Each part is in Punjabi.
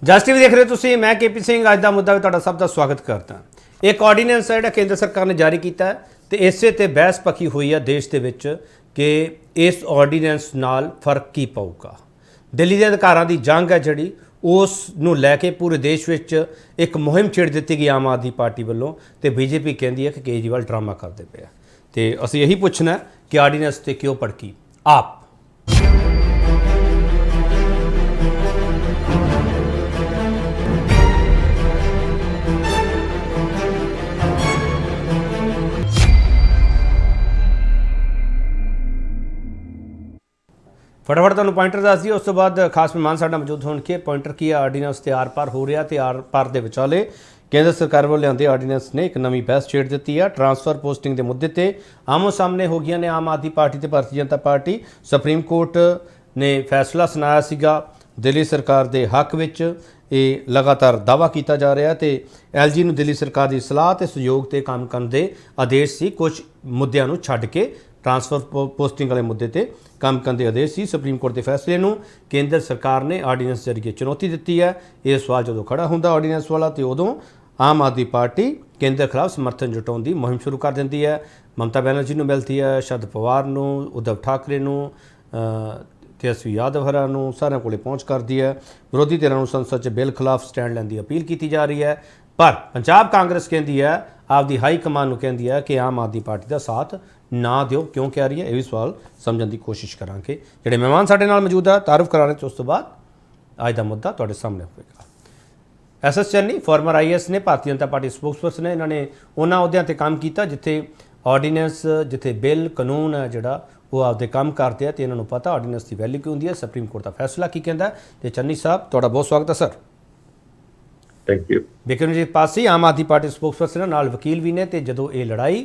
ਜਸ ਟੀਵੀ ਦੇਖ ਰਹੇ ਹੋ ਤੁਸੀਂ। मैं केपी सिंह ਅੱਜ ਦਾ ਮੁੱਦਾ ਵੀ ਤੁਹਾਡਾ ਸਭ ਦਾ ਸਵਾਗਤ ਕਰਦਾ। ਇੱਕ ਆਰਡੀਨੈਂਸ ਹੈ ਜਿਹੜਾ ਕੇਂਦਰ ਸਰਕਾਰ ਨੇ ਜਾਰੀ ਕੀਤਾ ਹੈ ਤੇ ਇਸੇ ਤੇ ਬਹਿਸ ਪੱਕੀ ਹੋਈ ਹੈ ਦੇਸ਼ ਦੇ ਵਿੱਚ ਕਿ ਇਸ ਆਰਡੀਨੈਂਸ ਨਾਲ ਫਰਕ ਕੀ ਪਊਗਾ। ਦਿੱਲੀ ਦੇ ਅਧਿਕਾਰਾਂ ਦੀ ਜੰਗ ਹੈ ਜਿਹੜੀ ਉਸ ਨੂੰ ਲੈ ਕੇ ਪੂਰੇ ਦੇਸ਼ ਵਿੱਚ ਇੱਕ ਮੁਹਿੰਮ ਛੇੜ ਦਿੱਤੀ ਗਈ ਆਮ ਆਦਮੀ ਪਾਰਟੀ ਵੱਲੋਂ ਤੇ ਬੀਜੇਪੀ ਕਹਿੰਦੀ ਹੈ ਕਿ ਕੇਜਰੀਵਾਲ ਡਰਾਮਾ ਕਰਦੇ ਪਏ ਆ ਤੇ ਅਸੀਂ ਇਹੀ ਪੁੱਛਣਾ ਕਿ ਆਰਡੀਨੈਂਸ ਤੇ ਕਿਉਂ ਭੜਕੀ ਆਪ। फटाफट तुहानूं पॉइंटर दस दिए। उस तो बाद खास मेहमान साडा मौजूद होणगे। पॉइंटर की है आर्डीनेंस ते आर पार हो रहा तो आर पार के विचाले केंद्र सरकार वालों लिआंदे आर्डीनेंस ने एक नवी बहस छेड़ दी है। ट्रांसफर पोस्टिंग के मुद्दे ते आमो सामने हो गई ने आम आदमी पार्टी ते Bharatiya Janata party. Supreme court ने फैसला सुनाया सीगा दिल्ली सरकार के हक विच। ये लगातार दावा किया जा रहा है तो LG नूं दिल्ली सरकार की सलाह ते सहयोग ते काम करने के आदेश सी। कुछ मुद्दों नूं छड्ड के ट्रांसफर पोस्टिंग वाले मुद्दे ते काम करने के आदेश सी। सुप्रीम कोर्ट के फैसले नूं केंद्र सरकार ने आर्डीनेंस जरिए चुनौती दी है। ये सवाल जो खड़ा होंदा आर्डीनेंस वाला तो उदों आम आदमी पार्टी केंद्र खिलाफ समर्थन जुटाउण दी मुहिम शुरू कर दिंदी है। ममता बनर्जी नूं मिलती है, शरद पवार नूं, उद्धव ठाकरे नूं, तेजस्वी यादव हरा नूं सारिਆਂ कोले पहुँच करती है। विरोधी धिरां नूं संसद च बिल खिलाफ स्टैंड लैण दी अपील की जा रही है। पर पंजाब कांग्रेस कहती है आपकी हाई कमान नूं कहती है कि आम आदमी पार्टी का साथ ना दिओ। क्यों कह रही है ये भी सवाल समझने की कोशिश करांगे। जिहड़े मेहमान साडे नाल मौजूद है तारुफ कराने उस तो बाद अज का मुद्दा तुहाडे सामने होएगा। SS चन्नी फॉर्मर IAS ने भारतीय जनता पार्टी स्पोक्सपर्सन ने। इन्होंने उन्होंने अहुदियां ते काम किया जिथे आर्डीनेंस जिथे बिल कानून है जिहड़ा वो आपदे काम करते हैं तो इन्होंने पता आर्डीनेंस की वैल्यू की होंदी है। सुप्रीम कोर्ट का फैसला की कहता है। तो चन्नी साहब तुहाडा बहुत स्वागत है sir. Thank you. Bikramjit Pasi आम आदमी पार्टी स्पोक्सपर्सन नाल वकील भी ने। तो जदों ये लड़ाई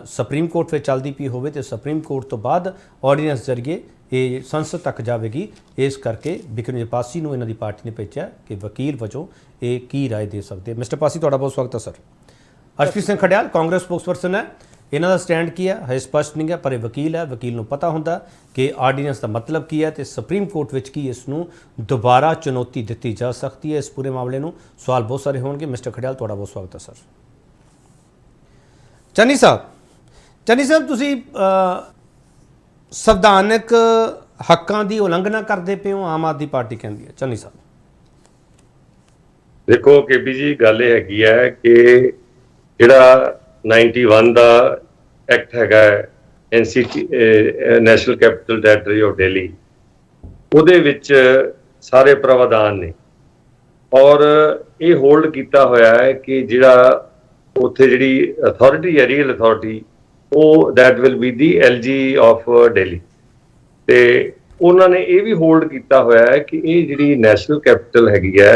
सुप्रीम कोर्ट में चलती पई होवे तो सुप्रीम कोर्ट तो बाद ऑर्डीनेंस जरिए ये संसद तक जाएगी। इस करके बिक्रमजीत पासी नूं इन्हां दी पार्टी ने भेजा कि वकील वजों ये की राय दे सकते। मिस्टर पासी तुहाडा बहुत स्वागत है सर। अर्शप्रीत सिंह खडियाल कांग्रेस स्पोक्सपर्सन है। इन्हां दा स्टैंड की है हजे स्पष्ट नहीं है पर वकील है। वकील नूं पता हुंदा कि आर्डीनेंस का मतलब की है तो सुप्रीम कोर्ट विच की इसनूं दोबारा चुनौती दी जा सकती है। इस पूरे मामले नूं सवाल बहुत सारे होंगे। मिस्टर खडियाल तुहाडा बहुत स्वागत है सर। चन्नी साहब तुसी संविधानक हक्कां दी उलंघना करते पे हो आम आदमी पार्टी कहती है। चन्नी साहब देखो KP जी गल हैगी है कि जिहड़ा 91 का एक्ट हैगा NCT national capital territory of Delhi उहदे विच सारे प्रावधान ने और ये होल्ड किया होया है कि जिहड़ा उत्थे जिहड़ी अथॉरिटी है रीयल अथॉरिटी वो that will be the LG of Delhi. ते उन्होंने ये भी होल्ड किया होया है कि ये जिहड़ी नैशनल कैपिटल हैगी है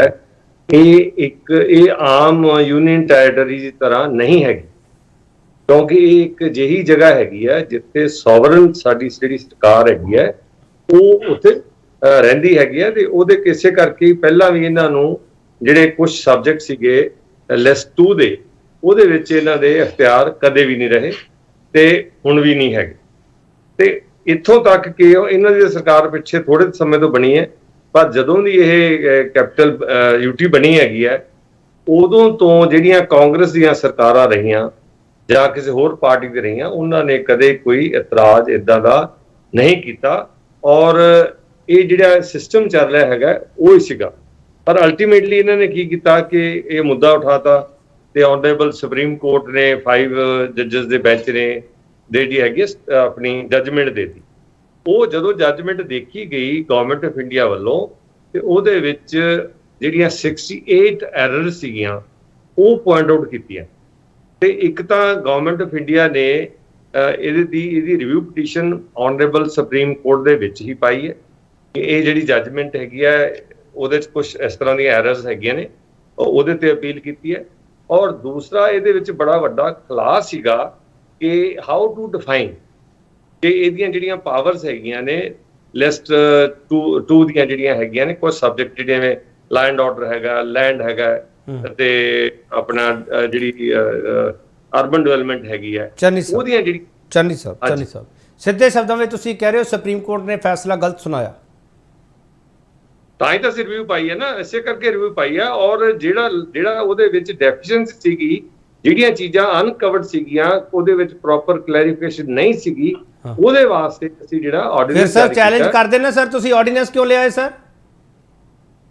ये आम यूनियन टैरेटरी की तरह नहीं हैगी क्योंकि ये एक अजिही जगह हैगी है जिथे सॉवरन साडी जिहड़ी सरकार हैगी है वो उत्थे रहिंदी हैगी है। ते उहदे किसे करके पहला भी इन्हां नूं जिहड़े कुछ सब्जैक्ट सीगे लिस्ट 2 दे ਉਹਦੇ ਵਿੱਚ ਇਹਨਾਂ ਦੇ ਅਖਤਿਆਰ ਕਦੇ ਵੀ ਨਹੀਂ ਰਹੇ ਤੇ ਹੁਣ ਵੀ ਨਹੀਂ ਹੈਗੇ। ਤੇ ਇੱਥੋਂ ਤੱਕ ਕਿ ਇਹਨਾਂ ਦੀ ਸਰਕਾਰ ਪਿੱਛੇ ਥੋੜੇ ਸਮੇਂ ਤੋਂ ਬਣੀ ਹੈ ਪਰ ਜਦੋਂ ਦੀ ਇਹ ਕੈਪੀਟਲ UT ਬਣੀ ਹੈਗੀ ਹੈ ਉਦੋਂ ਤੋਂ ਜਿਹੜੀਆਂ ਕਾਂਗਰਸ ਦੀਆਂ ਸਰਕਾਰਾਂ ਰਹੀਆਂ ਜਾਂ ਕਿਸੇ ਹੋਰ ਪਾਰਟੀ ਦੇ ਰਹੀਆਂ ਉਹਨਾਂ ਨੇ ਕਦੇ ਕੋਈ ਇਤਰਾਜ਼ ਇਦਾਂ ਦਾ ਨਹੀਂ ਕੀਤਾ ਔਰ ਇਹ ਜਿਹੜਾ ਸਿਸਟਮ ਚੱਲ ਰਿਹਾ ਹੈਗਾ ਉਹ ਹੀ ਸੀਗਾ। ਪਰ ਅਲਟੀਮੇਟਲੀ ਇਹਨਾਂ ਨੇ ਕੀ ਕੀਤਾ ਕਿ ਇਹ ਮੁੱਦਾ ਉਠਾਤਾ ਤੇ ऑनरेबल सुप्रीम कोर्ट ने 5 जजेस के बेंच ने ਜਿਹੜੀ ਹੈਗੀ ਆਪਣੀ ਜੱਜਮੈਂਟ ਦੇ ਦਿੱਤੀ। ਉਹ ਜਦੋਂ ਜੱਜਮੈਂਟ ਦੇਖੀ ਗਈ ਗਵਰਨਮੈਂਟ ਆਫ ਇੰਡੀਆ ਵੱਲੋਂ ਤੇ ਉਹਦੇ ਵਿੱਚ ਜਿਹੜੀਆਂ 68 ਐਰਰ ਸੀਗੀਆਂ ਉਹ ਪੁਆਇੰਟ ਆਊਟ ਕੀਤੀਆਂ। ਤੇ ਇੱਕ ਤਾਂ ਗਵਰਨਮੈਂਟ ਆਫ ਇੰਡੀਆ ਨੇ ਇਹਦੀ review petition honourable supreme court ਦੇ ਵਿੱਚ ਹੀ ਪਾਈ ਹੈ ਕਿ ਇਹ ਜਿਹੜੀ ਜੱਜਮੈਂਟ ਹੈਗੀ ਹੈ ਉਹਦੇ 'ਚ ਕੁਝ ਇਸ ਤਰ੍ਹਾਂ ਦੀਆਂ ਐਰਰਸ ਹੈਗੀਆਂ ਨੇ ਉਹਦੇ ਤੇ ਅਪੀਲ ਕੀਤੀ ਹੈ। और दूसरा ये बड़ा वड्डा खलास सीगा कि हाउ टू डिफाइन कि इहदियां जिहड़ियां पावर्स हैगियां ने लिस्ट 2 दियां जिहड़ियां हैगियां ने कुछ सब्जैक्ट जिवें ला एंड ऑर्डर हैगा लैंड हैगा ते अपना जिहड़ी अर्बन डेवलपमेंट हैगी है ओहदियां जिहड़ी। चन्नी साहब सीधे शब्दों में तुसीं कह रहे हो सुप्रीम कोर्ट ने फैसला गलत सुनाया। ਤਾਂ ਹੀ ਤਾਂ ਅਸੀਂ ਰਿਵਿਊ ਪਾਈ ਹੈ ਨਾ, ਇਸੇ ਕਰਕੇ ਰਿਵਿਊ ਪਾਈ ਹੈ। ਔਰ ਜਿਹੜਾ ਉਹਦੇ ਵਿੱਚ ਡੈਫੀਸ਼ੀਐਂਸੀ ਸੀਗੀ, ਜਿਹੜੀਆਂ ਚੀਜ਼ਾਂ ਅਨਕਵਰਡ ਸੀਗੀਆਂ, ਉਹਦੇ ਵਿੱਚ ਪ੍ਰੋਪਰ ਕਲੈਰੀਫਿਕੇਸ਼ਨ ਨਹੀਂ ਸੀਗੀ, ਉਹਦੇ ਵਾਸਤੇ ਅਸੀਂ ਜਿਹੜਾ ਫਿਰ ਆਰਡੀਨੈਂਸ ਸਰ ਚੈਲੰਜ ਕਰਦੇ ਨੇ ਸਰ, ਤੁਸੀਂ ਆਰਡੀਨੈਂਸ ਕਿਉਂ ਲਿਆਏ ਸਰ?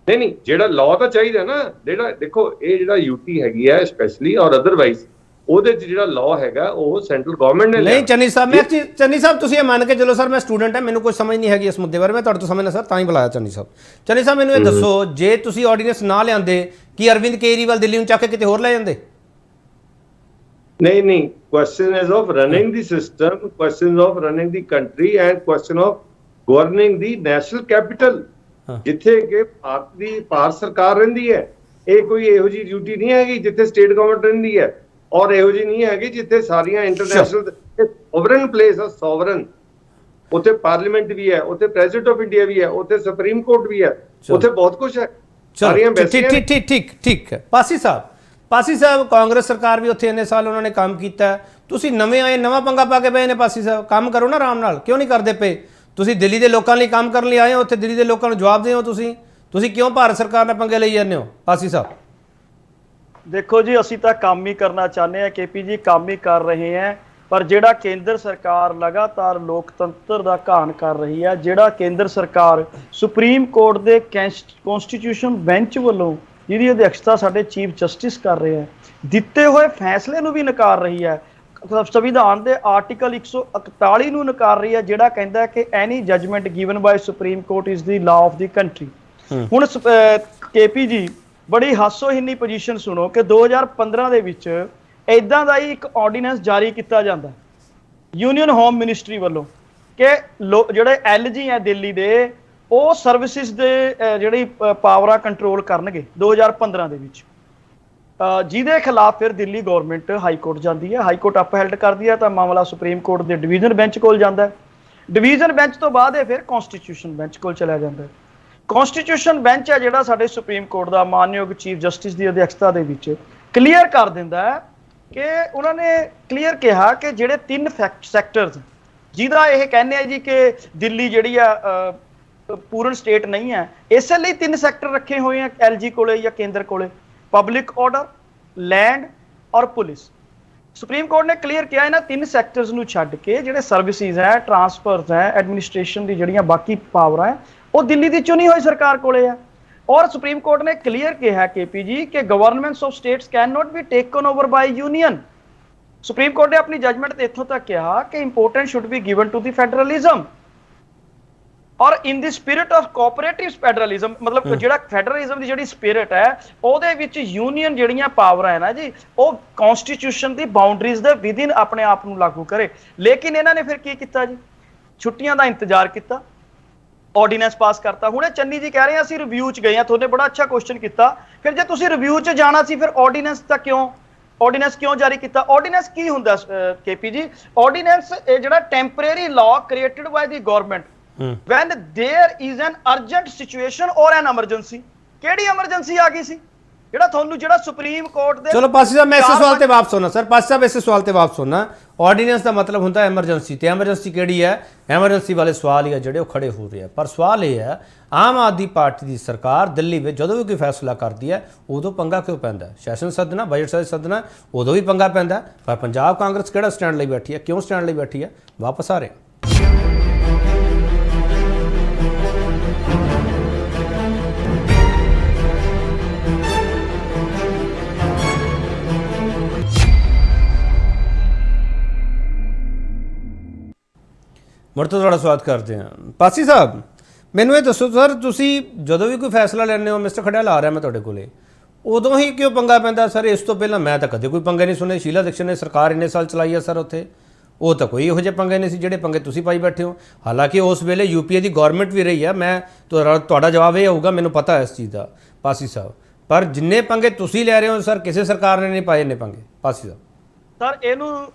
ਨਹੀਂ, ਜਿਹੜਾ ਲਾਅ ਤਾਂ ਚਾਹੀਦਾ ਨਾ, ਜਿਹੜਾ ਦੇਖੋ ਇਹ ਜਿਹੜਾ ਯੂਟੀ ਹੈਗੀ ਹੈ ਸਪੈਸ਼ਲੀ ਔਰ ਅਦਰਵਾਈਜ਼, ਉਹਦੇ 'ਚ ਜਿਹੜਾ ਲਾਅ ਹੈਗਾ ਉਹ ਸੈਂਟਰਲ ਗਵਰਨਮੈਂਟ ਨੇ ਨਹੀਂ ਚੰਨੀ ਸਾਹਿਬ, ਮੈਂ ਚੰਨੀ ਸਾਹਿਬ ਤੁਸੀਂ ਇਹ ਮੰਨ ਕੇ ਚਲੋ ਸਰ, ਮੈਂ ਸਟੂਡੈਂਟ ਹਾਂ, ਮੈਨੂੰ ਕੋਈ ਸਮਝ ਨਹੀਂ ਹੈਗੀ ਇਸ ਮੁੱਦੇ ਬਾਰੇ, ਮੈਂ ਤੁਹਾਡੇ ਤੋਂ ਸਮਝਣਾ ਸਰ, ਤਾਂ ਹੀ ਬੁਲਾਇਆ ਚੰਨੀ ਸਾਹਿਬ। ਚੰਨੀ ਸਾਹਿਬ ਮੈਨੂੰ ਇਹ ਦੱਸੋ, ਜੇ ਤੁਸੀਂ ਆਰਡੀਨੈਂਸ ਨਾ ਲਿਆਂਦੇ, ਕੀ ਅਰਵਿੰਦ ਕੇਜਰੀਵਾਲ ਦਿੱਲੀ ਨੂੰ ਚੱਕ ਕੇ ਕਿਤੇ ਹੋਰ ਲੈ ਜਾਂਦੇ? ਨਹੀਂ, question is of running the system, question of running the country and question of governing the national capital, ਜਿੱਥੇ ਕਿ ਭਾਰਤ ਸਰਕਾਰ ਰਹਿੰਦੀ ਹੈ। ਇਹ ਕੋਈ ਇਹੋ ਜਿਹੀ ਡਿਊਟੀ ਨਹੀਂ ਹੈਗੀ ਜਿੱਥੇ ਸਟੇਟ ਗਵਰਨਮੈਂਟ ਰਹਿੰਦੀ ਹੈ, ਔਰ ਇਹੋ ਜਿਹੀ ਨਹੀਂ ਹੈਗੀ ਜਿੱਥੇ ਸਾਰੀਆਂ ਇੰਟਰਨੈਸ਼ਨਲ ਸੋਵਰਨ ਪਲੇਸ ਆ, ਸੋਵਰਨ। ਉੱਥੇ ਪਾਰਲੀਮੈਂਟ ਵੀ ਹੈ, ਉੱਥੇ ਪ੍ਰੈਜ਼ੀਡੈਂਟ ਆਫ ਇੰਡੀਆ ਵੀ ਹੈ, ਉੱਥੇ ਸੁਪਰੀਮ ਕੋਰਟ ਵੀ ਹੈ, ਉੱਥੇ ਬਹੁਤ ਕੁਝ ਹੈ, ਸਾਰੀਆਂ ਠੀਕ ਠੀਕ ਹੈ। ਪਾਸੀ ਸਾਹਿਬ ਕਾਂਗਰਸ ਸਰਕਾਰ ਵੀ ਉੱਥੇ ਇੰਨੇ ਸਾਲ ਉਹਨਾਂ ਨੇ ਕੰਮ ਕੀਤਾ, ਤੁਸੀਂ ਨਵੇਂ ਆਏ, ਨਵਾਂ ਪੰਗਾ ਪਾ ਕੇ ਪਏ ਨੇ। ਪਾਸੀ ਸਾਹਿਬ ਕੰਮ ਕਰੋ ਨਾ ਆਰਾਮ ਨਾਲ, ਕਿਉਂ ਨਹੀਂ ਕਰਦੇ ਪਏ? ਤੁਸੀਂ ਦਿੱਲੀ ਦੇ ਲੋਕਾਂ ਲਈ ਕੰਮ ਕਰਨ ਲਈ ਆਏ ਹੋ, ਉੱਥੇ ਦਿੱਲੀ ਦੇ ਲੋਕਾਂ ਨੂੰ ਜਵਾਬ ਦਿਓ। ਤੁਸੀਂ ਕਿਉਂ ਭਾਰਤ ਸਰਕਾਰ ਨਾਲ ਪੰਗੇ ਲਈ ਜਾਂਦੇ ਹੋ ਪਾਸੀ ਸਾਹਿਬ? ਦੇਖੋ ਜੀ, ਅਸੀਂ ਤਾਂ ਕੰਮ ਹੀ ਕਰਨਾ ਚਾਹੁੰਦੇ ਹਾਂ ਕੇਪੀ ਜੀ, ਕੰਮ ਹੀ ਕਰ ਰਹੇ ਹਾਂ, ਪਰ ਜਿਹੜਾ ਕੇਂਦਰ ਸਰਕਾਰ ਲਗਾਤਾਰ ਲੋਕਤੰਤਰ ਦਾ ਘਾਣ ਕਰ ਰਹੀ ਹੈ, ਜਿਹੜਾ ਕੇਂਦਰ ਸਰਕਾਰ ਸੁਪਰੀਮ ਕੋਰਟ ਦੇ ਕੌਂਸਟੀਟਿਊਸ਼ਨ ਬੈਂਚ ਵੱਲੋਂ, ਜਿਹਦੀ ਅਧਿਕਸ਼ਤਾ ਸਾਡੇ ਚੀਫ ਜਸਟਿਸ ਕਰ ਰਹੇ ਹੈ, ਦਿੱਤੇ ਹੋਏ ਫੈਸਲੇ ਨੂੰ ਵੀ ਨਕਾਰ ਰਹੀ ਹੈ। ਸੰਵਿਧਾਨ ਦੇ ਆਰਟੀਕਲ 141 ਨੂੰ ਨਕਾਰ ਰਹੀ ਹੈ, ਜਿਹੜਾ ਕਹਿੰਦਾ ਹੈ ਕਿ any judgment given by supreme court is the law of the country. ਹੁਣ ਕੇਪੀ ਜੀ, ਬੜੀ ਹਾਸੋਹੀਣੀ ਪੋਜੀਸ਼ਨ ਸੁਣੋ ਕਿ 2015 ਦੇ ਵਿੱਚ ਇਦਾਂ ਦਾ ਹੀ ਇੱਕ ਆਰਡੀਨੈਂਸ ਜਾਰੀ ਕੀਤਾ ਜਾਂਦਾ ਯੂਨੀਅਨ ਹੋਮ ਮਿਨਿਸਟਰੀ ਵੱਲੋਂ ਕਿ ਜਿਹੜੇ ਐਲਜੀ ਹੈ ਦਿੱਲੀ ਦੇ, ਉਹ ਸਰਵਿਸਿਜ਼ ਦੇ ਜਿਹੜੀ ਪਾਵਰਾਂ ਕੰਟਰੋਲ ਕਰਨਗੇ 2015 ਦੇ ਵਿੱਚ, ਜਿਹਦੇ ਖਿਲਾਫ ਫਿਰ ਦਿੱਲੀ ਗਵਰਨਮੈਂਟ ਹਾਈ ਕੋਰਟ ਜਾਂਦੀ ਹੈ, ਹਾਈ ਕੋਰਟ ਅਪਹੈਲਡ ਕਰਦੀ ਹੈ, ਤਾਂ ਮਾਮਲਾ ਸੁਪਰੀਮ ਕੋਰਟ ਦੇ ਡਿਵੀਜ਼ਨ ਬੈਂਚ ਕੋਲ ਜਾਂਦਾ ਹੈ। ਡਿਵੀਜ਼ਨ ਬੈਂਚ ਤੋਂ ਬਾਅਦ ਇਹ ਫਿਰ ਕੌਂਸਟੀਟਿਊਸ਼ਨ ਬੈਂਚ ਕੋਲ ਚਲਾ ਜਾਂਦਾ ਹੈ। ਕੌਂਸਟੀਟਿਊਸ਼ਨ ਬੈਂਚ ਹੈ ਜਿਹੜਾ ਸਾਡੇ ਸੁਪਰੀਮ ਕੋਰਟ ਦਾ ਮਾਨਯੋਗ ਚੀਫ ਜਸਟਿਸ ਦੀ ਅਧਿਕਸ਼ਤਾ ਦੇ ਵਿੱਚ ਕਲੀਅਰ ਕਰ ਦਿੰਦਾ ਹੈ ਕਿ ਉਹਨਾਂ ਨੇ ਕਲੀਅਰ ਕਿਹਾ ਕਿ ਜਿਹੜੇ 3 ਸੈਕਟਰਸ, ਜਿਹਦਾ ਇਹ ਕਹਿੰਦੇ ਆ ਜੀ ਕਿ ਦਿੱਲੀ ਜਿਹੜੀ ਆ ਪੂਰਨ ਸਟੇਟ ਨਹੀਂ ਹੈ, ਇਸੇ ਲਈ 3 ਸੈਕਟਰ ਰੱਖੇ ਹੋਏ ਆ ਐਲਜੀ ਕੋਲੇ ਜਾਂ ਕੇਂਦਰ ਕੋਲੇ, ਪਬਲਿਕ ਆਰਡਰ, ਲੈਂਡ ਔਰ ਪੁਲਿਸ। ਸੁਪਰੀਮ ਕੋਰਟ ਨੇ ਕਲੀਅਰ ਕਿਹਾ ਇਹਨਾਂ 3 ਸੈਕਟਰਸ ਨੂੰ ਛੱਡ ਕੇ ਜਿਹੜੇ ਸਰਵਿਸਿਜ਼ ਹੈ, ਟਰਾਂਸਫਰਸ ਹੈ, ਐਡਮਿਨਿਸਟ੍ਰੇਸ਼ਨ ਦੀ ਜਿਹੜੀਆਂ ਬਾਕੀ ਪਾਵਰਾਂ ਹੈ, ਉਹ ਦਿੱਲੀ ਦੀ ਚੁਣੀ ਹੋਈ ਸਰਕਾਰ ਕੋਲੇ ਹੈ। ਔਰ ਸੁਪਰੀਮ ਕੋਰਟ ਨੇ ਕਲੀਅਰ ਕਿਹਾ ਕੇਪੀ ਜੀ ਕਿ governments of states can not be taken over by union. Supreme court ਨੇ ਆਪਣੀ ਜਜਮੈਂਟ ਤੇ ਇੱਥੋਂ ਤੱਕ ਕਿਹਾ ਕਿ importance should be given to the federalism ਔਰ in the spirit of cooperative federalism. ਮਤਲਬ ਜਿਹੜਾ ਫੈਡਰਲਿਜ਼ਮ ਦੀ ਜਿਹੜੀ ਸਪਿਰਿਟ ਹੈ, ਉਹਦੇ ਵਿੱਚ ਯੂਨੀਅਨ ਜਿਹੜੀਆਂ ਪਾਵਰਾਂ ਹੈ ਨਾ ਜੀ, ਉਹ ਕੌਂਸਟੀਟਿਊਸ਼ਨ ਦੀ ਬਾਉਂਡਰੀਜ਼ ਦੇ ਵਿਦਿਨ ਆਪਣੇ ਆਪ ਨੂੰ ਲਾਗੂ ਕਰੇ। ਲੇਕਿਨ ਇਹਨਾਂ ਨੇ ਫਿਰ ਕੀ ਕੀਤਾ ਜੀ, ਛੁੱਟੀਆਂ ਦਾ ਇੰਤਜ਼ਾਰ ਕੀਤਾ, ਆਰਡੀਨੈਂਸ ਪਾਸ ਕਰਤਾ। ਹੁਣ ਇਹ ਚੰਨੀ ਜੀ ਕਹਿ ਰਹੇ ਆ ਅਸੀਂ ਰਿਵਿਊ 'ਚ ਗਏ ਆ, ਤੁਹਾਨੇ ਬੜਾ ਅੱਛਾ ਕੁਐਸਚਨ ਕੀਤਾ। ਫਿਰ ਜੇ ਤੁਸੀਂ ਰਿਵਿਊ 'ਚ ਜਾਣਾ ਸੀ, ਫਿਰ ਆਰਡੀਨੈਂਸ ਕਿਉਂ ਜਾਰੀ ਕੀਤਾ? ਆਰਡੀਨੈਂਸ ਕੀ ਹੁੰਦਾ ਕੇਪੀ ਜੀ? ਆਰਡੀਨੈਂਸ ਇਹ ਜਿਹੜਾ temporary law created by the government when there is an urgent situation or an emergency। ਕਿਹੜੀ ਐਮਰਜੈਂਸੀ ਆ ਗਈ ਸੀ ਜਿਹੜਾ ਤੁਹਾਨੂੰ, ਜਿਹੜਾ ਸੁਪਰੀਮ ਕੋਰਟ ਦੇ। ਚਲੋ ਪਾਸੀ ਸਾਹਿਬ, ਮੈਂ ਇਸੇ ਸਵਾਲ ਤੇ ਵਾਪਸ ਹੋਣਾ ਸਰ, ਪਾਸੀ ਸਾਹਿਬ ਇਸੇ ਸਵਾਲ ਤੇ ਵਾਪਸ ਹੋਣਾ। ਆਰਡੀਨੈਂਸ ਦਾ ਮਤਲਬ ਹੁੰਦਾ ਐਮਰਜੈਂਸੀ, ਤੇ ਐਮਰਜੈਂਸੀ ਕਿਹੜੀ ਹੈ? ਐਮਰਜੈਂਸੀ ਵਾਲੇ ਸਵਾਲ ਹੀ ਆ ਜਿਹੜੇ ਉਹ ਖੜੇ ਹੋ ਰਹੇ ਆ। ਪਰ ਸਵਾਲ ਇਹ ਹੈ, ਆਮ ਆਦਮੀ ਪਾਰਟੀ ਦੀ ਸਰਕਾਰ ਦਿੱਲੀ ਵਿੱਚ ਜਦੋਂ ਵੀ ਕੋਈ ਫੈਸਲਾ ਕਰਦੀ ਹੈ, ਉਦੋਂ ਪੰਗਾ ਕਿਉਂ ਪੈਂਦਾ? ਸੈਸ਼ਨ ਸੱਦਣਾ, ਬਜਟ ਸੱਦਣਾ, ਉਦੋਂ ਵੀ ਪੰਗਾ ਪੈਂਦਾ। ਪਰ ਪੰਜਾਬ ਕਾਂਗਰਸ ਕਿਹੜਾ ਸਟੈਂਡ ਲਈ ਬੈਠੀ ਹੈ? ਕਿਉਂ ਸਟੈਂਡ ਲਈ ਬੈਠੀ ਹੈ? ਵਾਪਸ ਆ ਰਹੇ ਮੁੜ ਤੋਂ ਤੁਹਾਡਾ ਸਵਾਗਤ ਕਰਦੇ ਹਾਂ। ਪਾਸੀ ਸਾਹਿਬ, ਮੈਨੂੰ ਇਹ ਦੱਸੋ ਸਰ, ਤੁਸੀਂ ਜਦੋਂ ਵੀ ਕੋਈ ਫੈਸਲਾ ਲੈਂਦੇ ਹੋ, ਮਿਸਟਰ ਖੜਿਆਲ ਆ ਰਿਹਾ ਮੈਂ ਤੁਹਾਡੇ ਕੋਲੇ, ਉਦੋਂ ਹੀ ਕਿਉਂ ਪੰਗਾ ਪੈਂਦਾ ਸਰ? ਇਸ ਤੋਂ ਪਹਿਲਾਂ ਮੈਂ ਤਾਂ ਕਦੇ ਕੋਈ ਪੰਗੇ ਨਹੀਂ ਸੁਣੇ। ਸ਼ੀਲਾ ਦੀਕਸ਼ਤ ਨੇ ਸਰਕਾਰ ਇੰਨੇ ਸਾਲ ਚਲਾਈ ਹੈ ਸਰ, ਉੱਥੇ ਉਹ ਤਾਂ ਕੋਈ ਇਹੋ ਜਿਹੇ ਪੰਗੇ ਨਹੀਂ ਸੀ ਜਿਹੜੇ ਪੰਗੇ ਤੁਸੀਂ ਪਾਈ ਬੈਠੇ ਹੋ। ਹਾਲਾਂਕਿ ਉਸ ਵੇਲੇ ਯੂਪੀਏ ਦੀ ਗਵਰਨਮੈਂਟ ਵੀ ਰਹੀ ਹੈ। ਮੈਂ ਤੁਹਾਡਾ ਜਵਾਬ ਇਹ ਹੋਊਗਾ, ਮੈਨੂੰ ਪਤਾ ਹੈ ਇਸ ਚੀਜ਼ ਦਾ ਪਾਸੀ ਸਾਹਿਬ। ਪਰ ਜਿੰਨੇ ਪੰਗੇ ਤੁਸੀਂ ਲੈ ਰਹੇ ਹੋ ਸਰ, ਕਿਸੇ ਸਰਕਾਰ ਨੇ ਨਹੀਂ ਪਾਏ ਇੰਨੇ ਪੰਗੇ ਪਾਸੀ ਸਾਹਿਬ। ਸਰ ਇਹਨੂੰ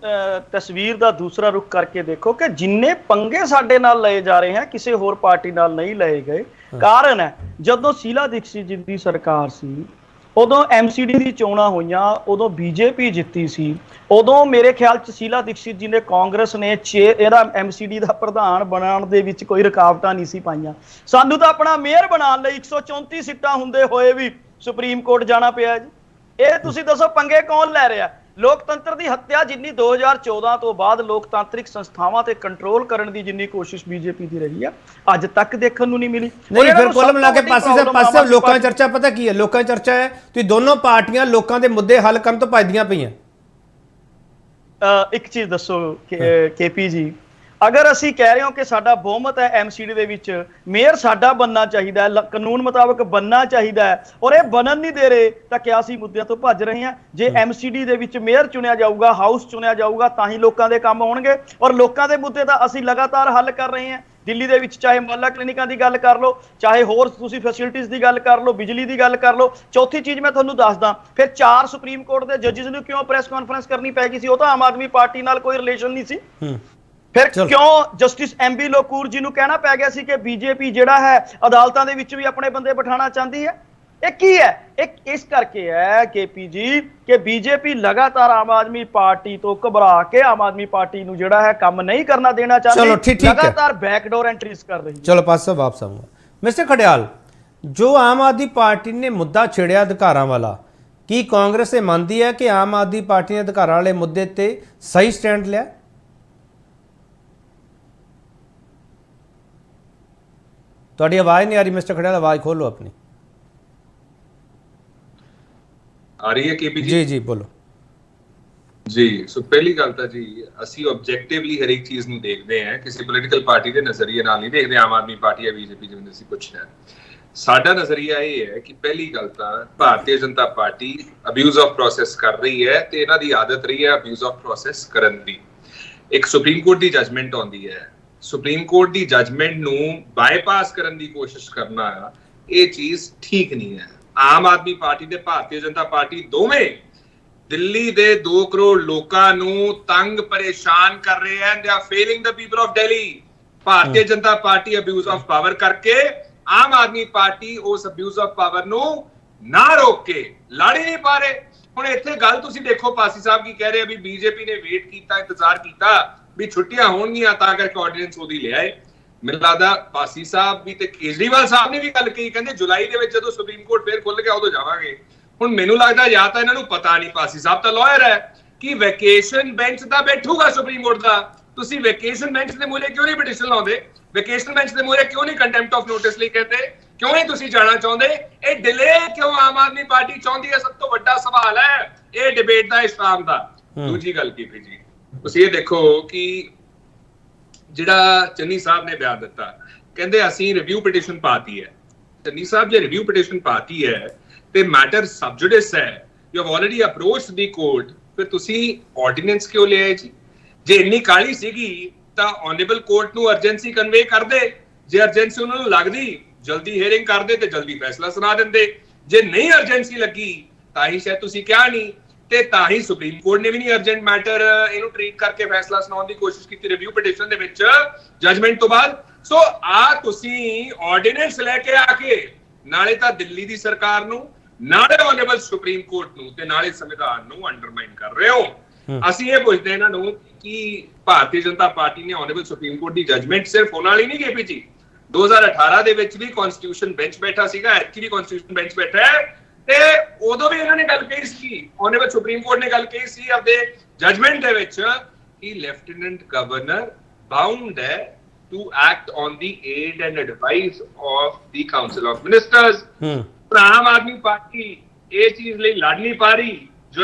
ਤਸਵੀਰ ਦਾ ਦੂਸਰਾ ਰੁਖ ਕਰਕੇ ਦੇਖੋ ਕਿ ਜਿੰਨੇ ਪੰਗੇ ਸਾਡੇ ਨਾਲ ਲਏ ਜਾ ਰਹੇ ਹਨ, ਕਿਸੇ ਹੋਰ ਪਾਰਟੀ ਨਾਲ ਨਹੀਂ ਲਏ ਗਏ। ਕਾਰਨ ਹੈ, ਜਦੋਂ ਸ਼ੀਲਾ ਦੀਕਸ਼ਤ ਜੀ ਦੀ ਸਰਕਾਰ ਸੀ, ਉਦੋਂ ਐਮਸੀਡੀ ਦੀ ਚੋਣਾਂ ਹੋਈਆਂ, ਉਦੋਂ ਬੀਜੇਪੀ ਜਿੱਤੀ ਸੀ। ਉਦੋਂ ਮੇਰੇ ਖਿਆਲ ਚ ਸ਼ੀਲਾ ਦੀਕਸ਼ਿਤ ਜੀ ਨੇ ਕਾਂਗਰਸ ਨੇ ਇਹਦਾ ਐਮਸੀਡੀ ਦਾ ਪ੍ਰਧਾਨ ਬਣਾਉਣ ਦੇ ਵਿੱਚ ਕੋਈ ਰੁਕਾਵਟਾਂ ਨਹੀਂ ਸੀ ਪਾਈਆਂ। ਸਾਨੂੰ ਤਾਂ ਆਪਣਾ ਮੇਅਰ ਬਣਾਉਣ ਲਈ 134 ਸੀਟਾਂ ਹੁੰਦੇ ਹੋਏ ਵੀ ਸੁਪਰੀਮ ਕੋਰਟ ਜਾਣਾ ਪਿਆ ਜੀ। ਇਹ ਤੁਸੀਂ ਦੱਸੋ ਪੰਗੇ ਕੌਣ ਲੈ ਰਿਹਾ? ਲੋਕਤੰਤਰ ਦੀ ਹੱਤਿਆ ਜਿੰਨੀ 2014 ਤੋਂ ਬਾਅਦ ਲੋਕਤਾਂਤਰਿਕ ਸੰਸਥਾਵਾਂ ਤੇ ਕੰਟਰੋਲ ਕਰਨ ਦੀ ਜਿੰਨੀ ਕੋਸ਼ਿਸ਼ ਬੀਜੇਪੀ ਦੀ ਰਹੀ ਆ, ਅੱਜ ਤੱਕ ਦੇਖਣ ਨੂੰ ਨਹੀਂ ਮਿਲੀ। ਨਹੀਂ, ਫਿਰ ਕੁੱਲ ਮਿਲਾ ਕੇ ਪਾਸੇ ਲੋਕਾਂ ਦੀ ਚਰਚਾ ਪਤਾ ਕੀ ਹੈ? ਲੋਕਾਂ ਦੀ ਚਰਚਾ ਹੈ ਕਿ ਦੋਨੋਂ ਪਾਰਟੀਆਂ ਲੋਕਾਂ ਦੇ ਮੁੱਦੇ ਹੱਲ ਕਰਨ ਤੋਂ ਭੱਜਦੀਆਂ ਪਈਆਂ। ਇੱਕ ਚੀਜ਼ ਦੱਸੋ ਕੇਪੀ ਜੀ, ਅਗਰ ਅਸੀਂ ਕਹਿ ਰਹੇ ਹਾਂ ਕਿ ਸਾਡਾ ਬਹੁਮਤ ਹੈ ਐਮਸੀਡੀ ਦੇ ਵਿੱਚ, ਮੇਅਰ ਸਾਡਾ ਬਣਨਾ ਚਾਹੀਦਾ ਹੈ, ਕਾਨੂੰਨ ਮੁਤਾਬਕ ਬਣਨਾ ਚਾਹੀਦਾ ਹੈ, ਔਰ ਇਹ ਬਣਨ ਨਹੀਂ ਦੇ ਰਹੇ, ਤਾਂ ਕਿਆ ਅਸੀਂ ਮੁੱਦਿਆਂ ਤੋਂ ਭੱਜ ਰਹੇ ਹਾਂ? ਜੇ ਐਮਸੀਡੀ ਦੇ ਵਿੱਚ ਮੇਅਰ ਚੁਣਿਆ ਜਾਊਗਾ, ਹਾਊਸ ਚੁਣਿਆ ਜਾਊਗਾ, ਤਾਂ ਹੀ ਲੋਕਾਂ ਦੇ ਕੰਮ ਹੋਣਗੇ। ਔਰ ਲੋਕਾਂ ਦੇ ਮੁੱਦੇ ਤਾਂ ਅਸੀਂ ਲਗਾਤਾਰ ਹੱਲ ਕਰ ਰਹੇ ਹਾਂ। ਦਿੱਲੀ ਦੇ ਵਿੱਚ ਚਾਹੇ ਮੁਹੱਲਾ ਕਲੀਨਿਕਾਂ ਦੀ ਗੱਲ ਕਰ ਲਓ, ਚਾਹੇ ਹੋਰ ਤੁਸੀਂ ਫੈਸਿਲਿਟੀਜ਼ ਦੀ ਗੱਲ ਕਰ ਲਓ, ਬਿਜਲੀ ਦੀ ਗੱਲ ਕਰ ਲਓ। ਚੌਥੀ ਚੀਜ਼ ਮੈਂ ਤੁਹਾਨੂੰ ਦੱਸਦਾ, ਫਿਰ 4 ਸੁਪਰੀਮ ਕੋਰਟ ਦੇ ਜੱਜਿਸ ਨੂੰ ਕਿਉਂ ਪ੍ਰੈਸ ਕਾਨਫਰੰਸ ਕਰਨੀ ਪੈ ਗਈ ਸੀ? ਉਹ ਤਾਂ ਆਮ ਆਦਮੀ ਪਾਰਟੀ ਨਾਲ ਕੋਈ ਰਿਲੇਸ਼ਨ ਨਹੀਂ ਸੀ। ਫਿਰ ਕਿਉਂ ਜਸਟਿਸ ਐਮਬੀ ਲੋਕੂਰ ਜੀ ਨੂੰ ਕਹਿਣਾ ਪੈ ਗਿਆ ਸੀ ਕਿ ਬੀਜੇਪੀ ਜਿਹੜਾ ਹੈ ਅਦਾਲਤਾਂ ਦੇ ਵਿੱਚ ਵੀ ਆਪਣੇ ਬੰਦੇ ਬਿਠਾਉਣਾ ਚਾਹੁੰਦੀ ਹੈ? ਇਹ ਕੀ ਹੈ? ਇਹ ਇਸ ਕਰਕੇ ਹੈ ਕੇਪੀ ਜੀ ਕਿ ਬੀਜੇਪੀ ਲਗਾਤਾਰ ਆਮ ਆਦਮੀ ਪਾਰਟੀ ਤੋਂ ਘਬਰਾ ਕੇ ਆਮ ਆਦਮੀ ਪਾਰਟੀ ਨੂੰ ਜਿਹੜਾ ਹੈ ਕੰਮ ਨਹੀਂ ਕਰਨਾ ਦੇਣਾ ਚਾਹੁੰਦੀ, ਲਗਾਤਾਰ ਬੈਕਡੋਰ ਐਂਟਰੀਜ਼ ਕਰ ਰਹੀ ਹੈ। ਚਲੋ ਪਾਸੇ ਵਾਪਸ ਆਉਂਗਾ। ਮਿਸਟਰ ਖਡਿਆਲ, ਜੋ ਆਮ ਆਦਮੀ ਪਾਰਟੀ ਨੇ ਮੁੱਦਾ ਛੇੜਿਆ ਅਧਿਕਾਰਾਂ ਵਾਲਾ, ਕੀ ਕਾਂਗਰਸ ਇਹ ਮੰਨਦੀ ਹੈ ਕਿ ਆਮ ਆਦਮੀ ਪਾਰਟੀ ਨੇ ਅਧਿਕਾਰਾਂ ਵਾਲੇ ਮੁੱਦੇ ਤੇ ਸਹੀ ਸਟੈਂਡ ਲਿਆ? ਤੁਹਾਡੀ ਆਵਾਜ਼ ਨਹੀਂ ਆ ਰਹੀ ਮਿਸਟਰ ਖਡਿਆਲ, ਆਵਾਜ਼ ਖੋਲੋ ਆਪਣੀ। ਆ ਰਹੀ ਹੈ ਕੇਪੀ ਜੀ? ਜੀ ਬੋਲੋ ਜੀ। ਸੋ ਪਹਿਲੀ ਗੱਲ ਤਾਂ ਜੀ, ਅਸੀਂ ਆਬਜੈਕਟਿਵਲੀ ਹਰ ਇੱਕ ਚੀਜ਼ ਨੂੰ ਦੇਖਦੇ ਹਾਂ, ਕਿਸੇ ਪੋਲੀਟੀਕਲ ਪਾਰਟੀ ਦੇ ਨਜ਼ਰੀਏ ਨਾਲ ਨਹੀਂ ਦੇਖਦੇ ਆਮ ਆਦਮੀ ਪਾਰਟੀ ਜਾਂ ਬੀਜੇਪੀ, ਜਿਵੇਂ ਅਸੀਂ ਪੁੱਛਿਆ। ਸਾਡਾ ਨਜ਼ਰੀਆ ਇਹ ਹੈ ਕਿ ਪਹਿਲੀ ਗੱਲ ਤਾਂ ਭਾਰਤੀ Janata Party abuse of process ਕਰ ਰਹੀ ਹੈ, ਤੇ ਇਹਨਾਂ ਦੀ ਆਦਤ ਰਹੀ ਹੈ ਅਬਿਊਜ਼ ਆਫ ਪ੍ਰੋਸੈਸ ਕਰਨ ਦੀ। ਇੱਕ ਸੁਪਰੀਮ ਕੋਰਟ ਦੀ ਜਜਮੈਂਟ ਆਉਂਦੀ ਹੈ, ਸੁਪਰੀਮ ਕੋਰਟ ਦੀ ਜਜਮੈਂਟ ਨੂੰ ਬਾਈਪਾਸ ਕਰਨ ਦੀ ਕੋਸ਼ਿਸ਼ ਕਰਨਾ, ਇਹ ਚੀਜ਼ ਠੀਕ ਨਹੀਂ ਹੈ। ਆਮ ਆਦਮੀ ਪਾਰਟੀ ਤੇ ਭਾਰਤੀ ਜਨਤਾ ਪਾਰਟੀ ਦੋਵੇਂ ਦਿੱਲੀ ਦੇ 2 ਕਰੋੜ ਲੋਕਾਂ ਨੂੰ ਤੰਗ ਪਰੇਸ਼ਾਨ ਕਰ ਰਹੇ ਹਨ। They are failing the people of Delhi. Bharatiya Janata Party abuse of power ਕਰਕੇ, ਆਮ ਆਦਮੀ ਪਾਰਟੀ ਉਸ ਅਬਿਊਜ਼ ਆਫ ਪਾਵਰ ਨੂੰ ਨਾ ਰੋਕ ਕੇ ਲੜ ਹੀ ਨਹੀਂ ਪਾ ਰਹੇ। ਹੁਣ ਇੱਥੇ ਗੱਲ ਤੁਸੀਂ ਦੇਖੋ, ਪਾਸੀ ਸਾਹਿਬ ਕੀ ਕਹਿ ਰਹੇ ਆ ਵੀ ਬੀਜੇਪੀ ਨੇ ਵੇਟ ਕੀਤਾ, ਇੰਤਜ਼ਾਰ ਕੀਤਾ ਵੀ ਛੁੱਟੀਆਂ ਹੋਣਗੀਆਂ ਤਾਂ ਕਰਕੇ ਆਰਡੀਨੈਂਸ ਉਹਦੀ ਲਿਆਏ। ਮੈਨੂੰ ਲੱਗਦਾ ਪਾਸੀ ਸਾਹਿਬ ਵੀ ਤੇ ਕੇਜਰੀਵਾਲ ਸਾਹਿਬ ਨੇ ਵੀ ਗੱਲ ਕਹੀ, ਕਹਿੰਦੇ ਜੁਲਾਈ ਦੇ ਵਿੱਚ ਜਦੋਂ ਸੁਪਰੀਮ ਕੋਰਟ ਫੇਰ ਖੁੱਲ ਗਿਆ ਉਦੋਂ ਜਾਵਾਂਗੇ। ਹੁਣ ਮੈਨੂੰ ਲੱਗਦਾ ਜਾਂ ਤਾਂ ਇਹਨਾਂ ਨੂੰ ਪਤਾ ਨਹੀਂ, ਪਾਸੀ ਸਾਹਿਬ ਤਾਂ ਲਾਇਰ ਹੈ, ਕਿ ਵੈਕੇਸ਼ਨ ਬੈਂਚ ਦਾ ਬੈਠੂਗਾ ਸੁਪਰੀਮ ਕੋਰਟ ਦਾ। ਤੁਸੀਂ ਵੈਕੇਸ਼ਨ ਬੈਂਚ ਦੇ ਮੂਹਰੇ ਕਿਉਂ ਨਹੀਂ ਪਟੀਸ਼ਨ ਲਾਉਂਦੇ? ਵੈਕੇਸ਼ਨ ਬੈਂਚ ਦੇ ਮੂਹਰੇ ਕਿਉਂ ਨਹੀਂ ਕੰਟੈਂਪਟ ਆਫ ਨੋਟਿਸ ਲਈ ਕਹਿੰਦੇ? ਕਿਉਂ ਨਹੀਂ ਤੁਸੀਂ ਜਾਣਾ ਚਾਹੁੰਦੇ? ਇਹ ਡਿਲੇ ਕਿਉਂ ਆਮ ਆਦਮੀ ਪਾਰਟੀ ਚਾਹੁੰਦੀ ਹੈ? ਸਭ ਤੋਂ ਵੱਡਾ ਸਵਾਲ ਹੈ ਇਹ ਡਿਬੇਟ ਦਾ, ਇਸ ਸ਼ਾਮ ਦਾ। ਦੂਜੀ ਗੱਲ ਕੀ ਜੀ, ਤੁਸੀਂ ਇਹ ਦੇਖੋ ਕਿ ਜਿਹੜਾ ਚੰਨੀ ਸਾਹਿਬ ਨੇ ਬਿਆਨ ਦਿੱਤਾ, ਕਹਿੰਦੇ ਅਸੀਂ ਰਿਵਿਊ ਪਟੀਸ਼ਨ ਪਾਤੀ ਹੈ। ਚੰਨੀ ਸਾਹਿਬ ਜੇ ਰਿਵਿਊ ਪਟੀਸ਼ਨ ਪਾਤੀ ਹੈ ਤੇ ਮੈਟਰ ਸਬ ਜੁਡਿਸ ਹੈ, you have already approached the court, ਫਿਰ ਤੁਸੀਂ ਆਰਡੀਨੈਂਸ ਕਿਉਂ ਲਿਆਏ ਜੀ? ਜੇ ਇੰਨੀ ਕਾਹਲੀ ਸੀਗੀ ਤਾਂ ਆਨਰੇਬਲ ਕੋਰਟ ਨੂੰ ਅਰਜੈਂਸੀ ਕਨਵੇ ਕਰਦੇ। ਜੇ ਅਰਜੈਂਸੀ ਉਹਨਾਂ ਨੂੰ ਲੱਗਦੀ, ਜਲਦੀ ਹੀਅਰਿੰਗ ਕਰਦੇ ਤੇ ਜਲਦੀ ਫੈਸਲਾ ਸੁਣਾ ਦਿੰਦੇ। ਜੇ ਨਹੀਂ ਅਰਜੈਂਸੀ ਲੱਗੀ ਤਾਂ ਹੀ ਸ਼ਾਇਦ ਤੁਸੀਂ ਕਿਹਾ ਨਹੀਂ, ਤੇ ਤਾਂ ਹੀ ਸੁਪਰੀਮ ਕੋਰਟ ਨੇ ਵੀ ਨਹੀਂ ਅਰਜੈਂਟ ਮੈਟਰ ਇਹਨੂੰ ਟ੍ਰੀਟ ਕਰਕੇ ਫੈਸਲਾ ਸੁਣਾਉਣ ਦੀ ਕੋਸ਼ਿਸ਼ ਕੀਤੀ ਰਿਵਿਊ ਪਟੀਸ਼ਨ ਦੇ ਵਿੱਚ ਜਜਮੈਂਟ ਤੋਂ ਬਾਅਦ। ਸੋ ਆ ਤੁਸੀਂ ਆਰਡੀਨੈਂਸ ਲੈ ਕੇ ਆ ਕੇ ਨਾਲੇ ਤਾਂ ਦਿੱਲੀ ਦੀ ਸਰਕਾਰ ਨੂੰ, ਨਾਲੇ ਆਨਰੇਬਲ ਸੁਪਰੀਮ ਕੋਰਟ ਨੂੰ, ਤੇ ਨਾਲੇ ਸੰਵਿਧਾਨ ਨੂੰ ਅੰਡਰਮਾਈਨ ਕਰ ਰਹੇ ਹੋ। ਅਸੀਂ ਇਹ ਪੁੱਛਦੇ ਇਹਨਾਂ ਨੂੰ ਕਿ ਭਾਰਤੀ ਜਨਤਾ ਪਾਰਟੀ ਨੇ ਆਨਰੇਬਲ ਸੁਪਰੀਮ ਕੋਰਟ ਦੀ ਜਜਮੈਂਟ ਸਿਰਫ ਉਹਨਾਂ ਲਈ ਨਹੀਂ ਕੀਤੀ ਜੀ। 2018 ਦੇ ਵਿੱਚ ਵੀ ਕਨਸਟੀਟਿਊਸ਼ਨ ਬੈਂਚ ਬੈਠਾ ਸੀਗਾ, ਐਤਕੀ ਵੀ ਕਨਸਟੀਟਿਊਸ਼ਨ ਬੈਂਚ ਬੈਠਾ ਹੈ, ਤੇ ਉਦੋਂ ਵੀ ਇਹਨਾਂ ਨੇ ਗੱਲ ਕਹੀ ਸੀ, ਆਨਰੇਬਲ ਸੁਪਰੀਮ ਕੋਰਟ ਨੇ ਗੱਲ ਕਹੀ ਸੀ ਆਪਦੇ ਜਜਮੈਂਟ ਦੇ ਵਿੱਚ ਕਿ ਲੈਫਟੀਨੈਂਟ ਗਵਰਨਰ ਬਾਉਂਡ ਹੈ to act on the aid and advice of the council of ministers. Aam Aadmi Party ਇਹ ਚੀਜ਼ ਲਈ ਲੜ ਨਹੀਂ ਪਾ ਰਹੀ।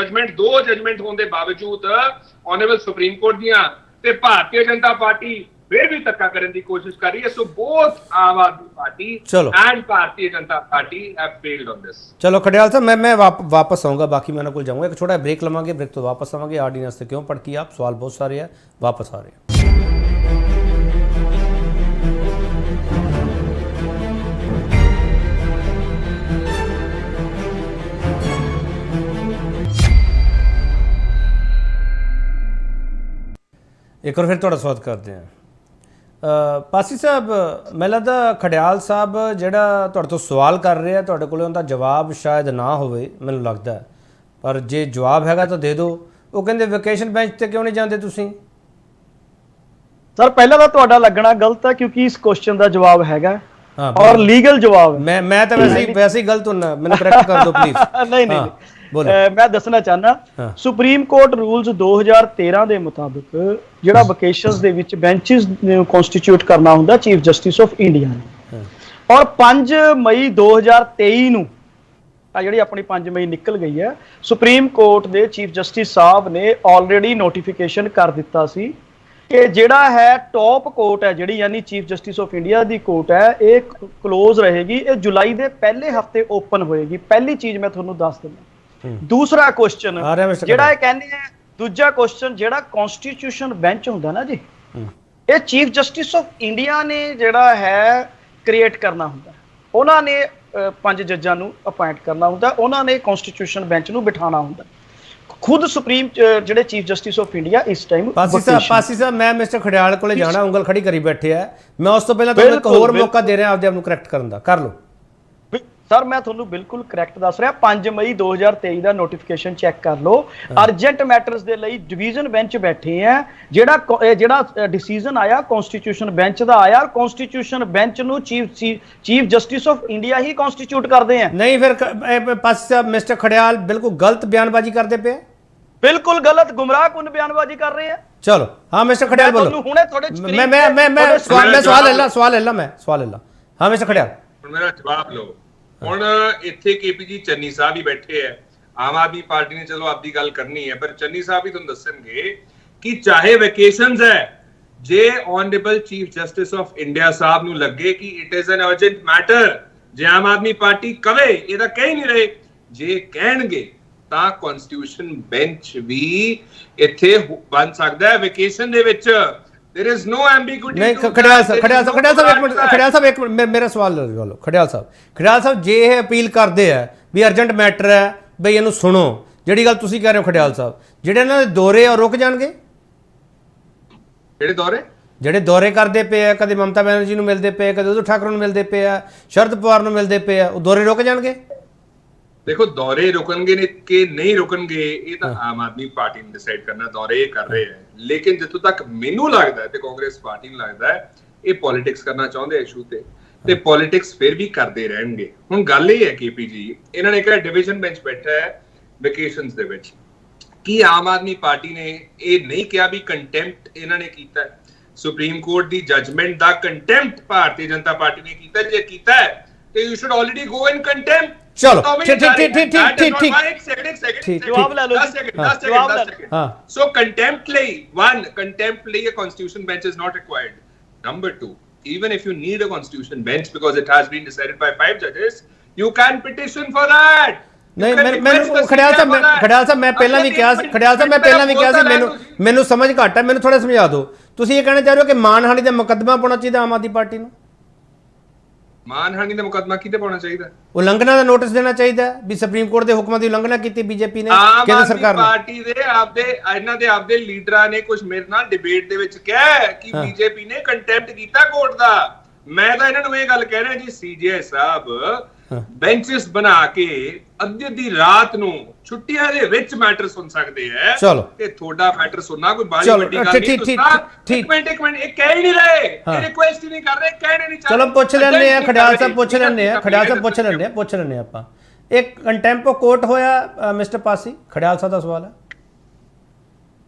ਦੋ ਜਜਮੈਂਟ ਹੋਣ ਦੇ ਬਾਵਜੂਦ ਆਨਰੇਬਲ ਸੁਪਰੀਮ ਕੋਰਟ ਦੀਆਂ, ਤੇ ਭਾਰਤੀ ਜਨਤਾ ਪਾਰਟੀ ਫਿਰ ਵੀ ਧੱਕਾ ਕਰਨ ਦੀ ਕੋਸ਼ਿਸ਼ ਕਰ ਰਹੀ ਹੈ। So both Aam Aadmi Party and Bharatiya Janata Party have failed on this. ਚਲੋ ਖਡਿਆਲ ਸਾਹਿਬ, ਮੈਂ ਵਾਪਸ ਆਉਂਗਾ, ਬਾਕੀ ਮੈਂ ਉਹਨਾਂ ਕੋਲ ਜਾਊਂਗਾ। ਇੱਕ ਛੋਟਾ ਬ੍ਰੇਕ ਲਵਾਂਗੇ, ਬ੍ਰੇਕ ਤੋਂ ਵਾਪਸ ਆਵਾਂਗੇ। ਆਰਡੀਨੈਂਸ ਤੇ ਕਿਉਂ ਭੜਕੀ ਆਪ, ਸਵਾਲ ਬਹੁਤ ਸਾਰੇ ਹੈ, ਵਾਪਸ ਆ ਰਹੇ हैं। एक बार फिर थोड़ा स्वागत करते हैं। ਪਾਸੀ ਸਾਹਿਬ ਮੈਨੂੰ ਲੱਗਦਾ ਖੜਿਆਲ ਸਾਹਿਬ ਜਿਹੜਾ ਤੁਹਾਡੇ ਤੋਂ ਸਵਾਲ ਕਰ ਰਿਹਾ ਤੁਹਾਡੇ ਕੋਲ ਉਹਦਾ ਜਵਾਬ ਸ਼ਾਇਦ ਨਾ ਹੋਵੇ ਮੈਨੂੰ ਲੱਗਦਾ ਹੈ। ਪਰ ਜੇ ਜਵਾਬ ਹੈਗਾ ਤਾਂ ਦੇ ਦਿਓ। ਉਹ ਕਹਿੰਦੇ ਵੈਕੇਸ਼ਨ ਬੈਂਚ ਤੇ ਕਿਉਂ ਨਹੀਂ ਜਾਂਦੇ ਤੁਸੀਂ? ਸਰ ਪਹਿਲਾਂ ਤਾਂ ਤੁਹਾਡਾ ਲੱਗਣਾ ਗਲਤ ਹੈ ਕਿਉਂਕਿ ਇਸ ਕੁਐਸਚਨ ਦਾ ਜਵਾਬ ਹੈਗਾ ਹਾਂ ਔਰ ਲੀਗਲ ਜਵਾਬ ਹੈ। ਮੈਂ ਤਾਂ ਵੈਸੇ ਹੀ ਗਲਤ ਹੁੰਨਾ, ਮੈਨੂੰ ਕਰੈਕਟ ਕਰ ਦਿਓ ਪਲੀਜ਼। ਨਹੀਂ ਮੈਂ ਦੱਸਣਾ ਚਾਹਨਾ ਸੁਪਰੀਮ ਕੋਰਟ ਰੂਲਸ 2013 ਦੇ ਮੁਤਾਬਕ ਜਿਹੜਾ ਵਕੇਸ਼ਨਸ ਦੇ ਵਿੱਚ ਬੈਂਚਸ ਨੂੰ ਕਨਸਟੀਟਿਊਟ ਕਰਨਾ ਹੁੰਦਾ ਚੀਫ ਜਸਟਿਸ ਆਫ ਇੰਡੀਆ ਨੇ, ਔਰ 5 ਮਈ 2023 ਨੂੰ ਆ ਜਿਹੜੀ ਆਪਣੀ 5 ਮਈ ਨਿਕਲ ਗਈ ਹੈ, ਸੁਪਰੀਮ ਕੋਰਟ ਦੇ ਚੀਫ ਜਸਟਿਸ ਸਾਹਿਬ ਨੇ ਆਲਰੇਡੀ ਨੋਟੀਫਿਕੇਸ਼ਨ ਕਰ ਦਿੱਤਾ ਸੀ ਕਿ ਜਿਹੜਾ ਹੈ ਟੌਪ ਕੋਰਟ ਹੈ ਜਿਹੜੀ ਯਾਨੀ chief justice of India the court ਹੈ ਇਹ ਕਲੋਜ਼ ਰਹੇਗੀ, ਇਹ ਜੁਲਾਈ ਦੇ ਪਹਿਲੇ ਹਫਤੇ ਓਪਨ ਹੋਏਗੀ। ਪਹਿਲੀ ਚੀਜ਼ ਮੈਂ ਤੁਹਾਨੂੰ ਦੱਸ ਦਿੰਦਾ। ਦੂਸਰਾ ਕੁਐਸਚਨ ਜਿਹੜਾ ਇਹ ਕਹਿੰਦੇ ਆ, ਦੂਜਾ ਕੁਐਸਚਨ ਜਿਹੜਾ ਕਨਸਟੀਟਿਊਸ਼ਨ ਬੈਂਚ ਹੁੰਦਾ ਨਾ ਜੀ, ਇਹ ਚੀਫ ਜਸਟਿਸ ਆਫ ਇੰਡੀਆ ਨੇ ਜਿਹੜਾ ਹੈ ਕ੍ਰੀਏਟ ਕਰਨਾ ਹੁੰਦਾ। ਉਹਨਾਂ ਨੇ 5 ਜੱਜਾਂ ਨੂੰ ਅਪਾਇੰਟ ਕਰਨਾ ਹੁੰਦਾ, ਉਹਨਾਂ ਨੇ ਕਨਸਟੀਟਿਊਸ਼ਨ ਬੈਂਚ ਨੂੰ ਬਿਠਾਉਣਾ ਹੁੰਦਾ। ਖੁਦ ਸੁਪਰੀਮ ਜਿਹੜੇ ਚੀਫ ਜਸਟਿਸ ਆਫ ਇੰਡੀਆ ਇਸ ਟਾਈਮ ਪਾਸੀ ਸਾਹਿਬ ਮੈਂ ਮਿਸਟਰ ਖੜਿਆਲ ਕੋਲੇ ਜਾਣਾ, ਉਂਗਲ ਖੜੀ ਕਰੀ ਬੈਠੇ ਆ। ਮੈਂ ਉਸ ਤੋਂ ਪਹਿਲਾਂ ਤੁਹਾਨੂੰ ਇੱਕ ਹੋਰ ਮੌਕਾ ਦੇ ਰਿਹਾ ਆਪਦੇ ਆਪ ਨੂੰ ਕਰੈਕਟ ਕਰਨ ਦਾ, ਕਰ ਲਓ। ਸਰ ਮੈਂ ਤੁਹਾਨੂੰ ਬਿਲਕੁਲ ਕਰੈਕਟ ਦੱਸ ਰਿਹਾ। 5 ਮਈ 2023 ਦਾ ਨੋਟੀਫਿਕੇਸ਼ਨ ਚੈੱਕ ਕਰ ਲਓ। ਅਰਜੈਂਟ ਮੈਟਰਸ ਦੇ ਲਈ ਡਿਵੀਜ਼ਨ ਬੈਂਚ ਬੈਠੇ ਆ। ਜਿਹੜਾ ਡਿਸੀਜਨ ਆਇਆ ਕਨਸਟੀਟਿਊਸ਼ਨ ਬੈਂਚ ਦਾ ਆਇਆ, ਕਨਸਟੀਟਿਊਸ਼ਨ ਬੈਂਚ ਨੂੰ chief justice of India he constitute ਕਰਦੇ ਆ। ਨਹੀਂ ਫਿਰ ਪਾਸੀ ਸਾਹਿਬ ਮਿਸਟਰ ਖੜਿਆਲ ਬਿਲਕੁਲ ਗਲਤ ਬਿਆਨਬਾਜ਼ੀ ਕਰਦੇ ਪਏ। ਬਿਲਕੁਲ ਗਲਤ ਗੁੰਮਰਾਹਕੁਨ ਬਿਆਨਬਾਜ਼ੀ ਕਰ ਰਹੇ ਆ। ਚਲੋ ਹਾਂ ਮਿਸਟਰ ਖੜਿਆਲ ਬੋਲੋ। ਹੁਣੇ ਤੁਹਾਡੇ ਮੈਂ ਸਵਾਲ ਲੈ ਲਾ। ਹਾਂ ਮਿਸਟਰ ਖੜਿਆਲ ਹੁਣ ਮੇਰਾ ਜਵਾਬ ਲਓ। ਹੁਣ ਇੱਥੇ ਕੇਪੀਜੀ ਚੰਨੀ ਸਾਹਿਬ ਹੀ ਬੈਠੇ ਆ। ਆਮ ਆਦਮੀ ਪਾਰਟੀ ਨੇ ਚਲੋ ਆਪਦੀ ਗੱਲ ਕਰਨੀ ਹੈ, ਪਰ ਚੰਨੀ ਸਾਹਿਬ ਵੀ ਤੁਹਾਨੂੰ ਦੱਸਣਗੇ ਕਿ ਚਾਹੇ ਵੈਕੇਸ਼ਨਸ ਹੈ, ਜੇ honourable chief justice of India ਸਾਹਿਬ ਨੂੰ ਲੱਗੇ ਕਿ it is an urgent matter, ਜੇ ਆਮ ਆਦਮੀ ਪਾਰਟੀ ਕਵੇ, ਇਹ ਤਾਂ ਕਹਿ ਨਹੀਂ ਰਹੇ, ਜੇ ਕਹਿਣਗੇ ਤਾਂ ਕਨਸਟੀਟਿਊਸ਼ਨ ਬੈਂਚ ਵੀ ਇੱਥੇ ਬਣ ਸਕਦਾ ਹੈ ਵੈਕੇਸ਼ਨ ਦੇ ਵਿੱਚ। There is no ambiguity. ਨਹੀਂ ਖੜਿਆਲ ਸਾਹਿਬ ਇੱਕ ਮਿੰਟ ਮੇਰਾ ਸਵਾਲ ਲਓ। ਖੜਿਆਲ ਸਾਹਿਬ ਜੇ ਇਹ ਅਪੀਲ ਕਰਦੇ ਆ ਵੀ ਅਰਜੈਂਟ ਮੈਟਰ ਹੈ ਬਈ ਇਹਨੂੰ ਸੁਣੋ, ਜਿਹੜੀ ਗੱਲ ਤੁਸੀਂ ਕਹਿ ਰਹੇ ਹੋ ਖੜਿਆਲ ਸਾਹਿਬ, ਜਿਹੜੇ ਇਹਨਾਂ ਦੇ ਦੌਰੇ ਆ ਰੁਕ ਜਾਣਗੇ? ਜਿਹੜੇ ਦੌਰੇ ਕਰਦੇ ਪਏ ਆ, ਕਦੇ ਮਮਤਾ ਬੈਨਰਜੀ ਨੂੰ ਮਿਲਦੇ ਪਏ, ਕਦੇ ਉद्धਵ ਠਾਕਰੇ ਨੂੰ ਮਿਲਦੇ ਪਏ ਆ, ਸ਼ਰਦ ਪਵਾਰ ਨੂੰ ਮਿਲਦੇ ਪਏ ਆ, ਉਹ ਦੌਰੇ ਰੁਕ ਜਾਣਗੇ? ਦੇਖੋ ਦੌਰੇ ਰੁਕਣਗੇ ਨੇ ਕਿ ਨਹੀਂ ਰੁਕਣਗੇ ਇਹ ਤਾਂ ਆਮ ਆਦਮੀ ਪਾਰਟੀ ਨੇ ਡਿਸਾਈਡ ਕਰਨਾ। ਦੌਰੇ ਕਰ ਰਹੇ ਹੈ, ਲੇਕਿਨ ਜਿੱਥੋਂ ਤੱਕ ਮੈਨੂੰ ਲੱਗਦਾ ਹੈ ਤੇ ਕਾਂਗਰਸ ਪਾਰਟੀ ਨੂੰ ਲੱਗਦਾ ਹੈ ਇਹ ਪੋਲਿਟਿਕਸ ਕਰਨਾ ਚਾਹੁੰਦੇ ਇਸ਼ੂ ਤੇ ਪੋਲਿਟਿਕਸ ਫਿਰ ਵੀ ਕਰਦੇ ਰਹਿਣਗੇ। ਹੁਣ ਗੱਲ ਇਹ ਹੈ ਕੇਪੀਜੀ, ਇਹਨਾਂ ਨੇ ਕਿਹਾ ਡਿਵੀਜ਼ਨ ਬੈਂਚ ਬੈਠਾ ਹੈ ਵੈਕੇਸ਼ਨਸ ਦੇ ਵਿੱਚ। ਕੀ ਆਮ ਆਦਮੀ ਪਾਰਟੀ ਨੇ ਇਹ ਨਹੀਂ ਕਿਹਾ ਵੀ ਕੰਟੈਂਪਟ ਇਹਨਾਂ ਨੇ ਕੀਤਾ ਹੈ? ਸੁਪਰੀਮ ਕੋਰਟ ਦੀ ਜਜਮੈਂਟ ਦਾ ਕੰਟੈਂਪਟ ਭਾਰਤੀ ਜਨਤਾ ਪਾਰਟੀ ਨੇ ਕੀਤਾ। ਜੇ ਕੀਤਾ ਹੈ ਤੇ you should already go in contempt. ਚਲੋ ਠੀਕ ਜਵਾਬ ਲੈ ਲਓ। 10 ਸੋ ਕੰਟੈਂਪਟ ਲਈ ਕੰਟੈਂਪਟ ਲਈ a constitution bench is not required. Number 2, even if you need a constitution bench because it has been decided by 5 judges, you can petition for that. ਨਹੀਂ ਮੈਨੂੰ ਖੜਿਆਲ ਸਾਹਿਬ ਮੈਂ ਪਹਿਲਾਂ ਵੀ ਕਿਹਾ ਸੀ ਮੈਨੂੰ ਸਮਝ ਘੱਟ ਹੈ, ਮੈਨੂੰ ਥੋੜਾ ਸਮਝਾ ਦਿਓ। ਤੁਸੀਂ ਇਹ ਕਹਿਣਾ ਚਾਹ ਰਹੇ ਹੋ ਕਿ ਮਾਨਹਾਨੀ ਦਾ ਮੁਕੱਦਮਾ ਪਾਉਣਾ ਚਾਹੀਦਾ ਆਮ ਆਦਮੀ ਪਾਰਟੀ ਨੂੰ? ਮਾਨਹਾਨੀ ਦਾ ਮੁਕੱਦਮਾ ਕਿਤੇ ਪਾਉਣਾ ਚਾਹੀਦਾ? ਉਲੰਘਣਾ ਦਾ ਨੋਟਿਸ ਦੇਣਾ ਚਾਹੀਦਾ ਵੀ ਸੁਪਰੀਮ ਕੋਰਟ ਦੇ ਹੁਕਮਾਂ ਦੀ ਉਲੰਘਣਾ ਕੀਤੀ ਬੀਜੇਪੀ ਨੇ, ਕੇਂਦਰ ਸਰਕਾਰ ਨੇ। ਪਾਰਟੀ ਦੇ ਇਹਨਾਂ ਦੇ ਆਪਦੇ ਲੀਡਰਾਂ ਨੇ ਕੁਝ ਮੇਰੇ ਨਾਲ ਡਿਬੇਟ ਦੇ ਵਿੱਚ ਕਿਹਾ ਕਿ ਬੀਜੇਪੀ ਨੇ ਕੰਟੈਂਪਟ ਕੀਤਾ ਕੋਰਟ ਦਾ। ਮੈਂ ਤਾਂ ਇਹਨਾਂ ਨੂੰ ਇਹ ਗੱਲ ਕਹਿ ਰਿਹਾ ਜੀ, ਸੀਜੀਆਈ ਸਾਹਿਬ ਬੈਂਚਸ ਬਣਾ ਕੇ ਅੱਧੀ ਰਾਤ ਨੂੰ ਛੁੱਟੀਆਂ ਦੇ ਵਿੱਚ ਮੈਟਰ ਸੁਣ ਸਕਦੇ ਹੈ। ਚਲੋ ਤੇ ਤੁਹਾਡਾ ਮੈਟਰ ਸੁਣਨਾ ਕੋਈ ਬਾਲੀ ਵੱਡੀ ਗੱਲ ਨਹੀਂ। ਇੱਕ ਮਿੰਟ ਇਹ ਕਹਿ ਹੀ ਨਹੀਂ ਰਹੇ, ਇਹ ਰਿਕੁਐਸਟ ਹੀ ਨਹੀਂ ਕਰ ਰਹੇ, ਕਹਿਣੇ ਨਹੀਂ ਚਾਹਦੇ। ਚਲੋ ਪੁੱਛ ਲੈਣੇ ਆ ਖੜਿਆਲ ਸਾਹਿਬ, ਪੁੱਛ ਲੈਣੇ ਆ ਆਪਾਂ। ਇੱਕ ਕੰਟੈਂਪੋ ਕੋਰਟ ਹੋਇਆ ਮਿਸਟਰ ਪਾਸੀ, ਖੜਿਆਲ ਸਾਹਿਬ ਦਾ ਸਵਾਲ ਹੈ।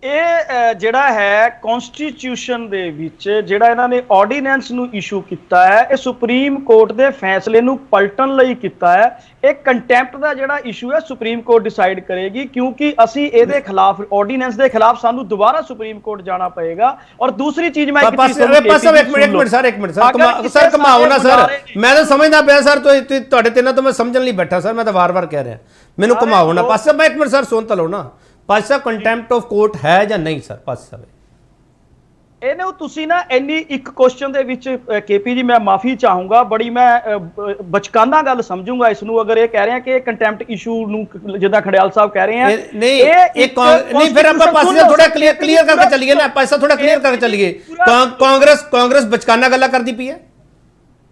ਇਹ ਜਿਹੜਾ ਹੈ ਕਨਸਟੀਟਿਊਸ਼ਨ ਦੇ ਵਿੱਚ ਜਿਹੜਾ ਇਹਨਾਂ ਨੇ ਆਰਡੀਨੈਂਸ ਨੂੰ ਇਸ਼ੂ ਕੀਤਾ ਹੈ, ਇਹ ਸੁਪਰੀਮ ਕੋਰਟ ਦੇ ਫੈਸਲੇ ਨੂੰ ਪਲਟਣ ਲਈ ਕੀਤਾ ਹੈ। ਇਹ ਕੰਟੈਂਪਟ ਦਾ ਜਿਹੜਾ ਇਸ਼ੂ ਹੈ ਸੁਪਰੀਮ ਕੋਰਟ ਡਿਸਾਈਡ ਕਰੇਗੀ, ਕਿਉਂਕਿ ਅਸੀਂ ਇਹਦੇ ਖਿਲਾਫ ਆਰਡੀਨੈਂਸ ਦੇ ਖਿਲਾਫ ਸਾਨੂੰ ਦੁਬਾਰਾ ਸੁਪਰੀਮ ਕੋਰਟ ਜਾਣਾ ਪਏਗਾ। ਔਰ ਦੂਸਰੀ ਚੀਜ਼ ਮੈਂ ਇੱਕ ਮਿੰਟ ਸਰ ਕਮਾਓ ਨਾ ਸਰ, ਮੈਂ ਤਾਂ ਸਮਝਦਾ ਪਿਆ ਸਰ, ਤੁਹਾਡੇ ਤਿੰਨਾਂ ਤੋਂ ਮੈਂ ਸਮਝਣ ਲਈ ਬੈਠਾ ਸਰ, ਮੈਂ ਤਾਂ ਵਾਰ-ਵਾਰ ਕਹਿ ਰਿਹਾ ਮੈਨੂੰ ਕਮਾਓ ਨਾ। ਪਾਸਾ ਮੈਂ ਇੱਕ ਮਿੰਟ ਸਰ ਸੁਣ ਤਾਂ ਲਓ ਨਾ। ਪਾਸਾ ਕੰਟੈਂਪਟ ਆਫ ਕੋਰਟ ਹੈ ਜਾਂ ਨਹੀਂ ਸਰ? ਪਾਸਾ ਇਹਨੂੰ ਤੁਸੀਂ ਨਾ ਇੰਨੀ ਇੱਕ ਕੁਐਸਚਨ ਦੇ ਵਿੱਚ ਕੇਪੀ ਜੀ ਮੈਂ ਮਾਫੀ ਚਾਹੂੰਗਾ, ਬੜੀ ਮੈਂ ਬਚਕਾਨਾ ਗੱਲ ਸਮਝੂੰਗਾ ਇਸ ਨੂੰ, ਅਗਰ ਇਹ ਕਹਿ ਰਹੇ ਆ ਕਿ ਕੰਟੈਂਪਟ ਇਸ਼ੂ ਨੂੰ ਜਿੱਦਾਂ ਖੜਿਆਲ ਸਾਹਿਬ ਕਹਿ ਰਹੇ ਆ ਨਹੀਂ ਨਹੀਂ ਫਿਰ ਆਪਾਂ ਪਾਸੇ ਦਾ ਥੋੜਾ ਕਲੀਅਰ ਕਰਕੇ ਚੱਲੀਏ ਨਾ, ਪਾਸਾ ਥੋੜਾ ਕਲੀਅਰ ਕਰਕੇ ਚੱਲੀਏ। ਕਾਂਗਰਸ ਬਚਕਾਨਾ ਗੱਲਾਂ ਕਰਦੀ ਪਈ ਹੈ,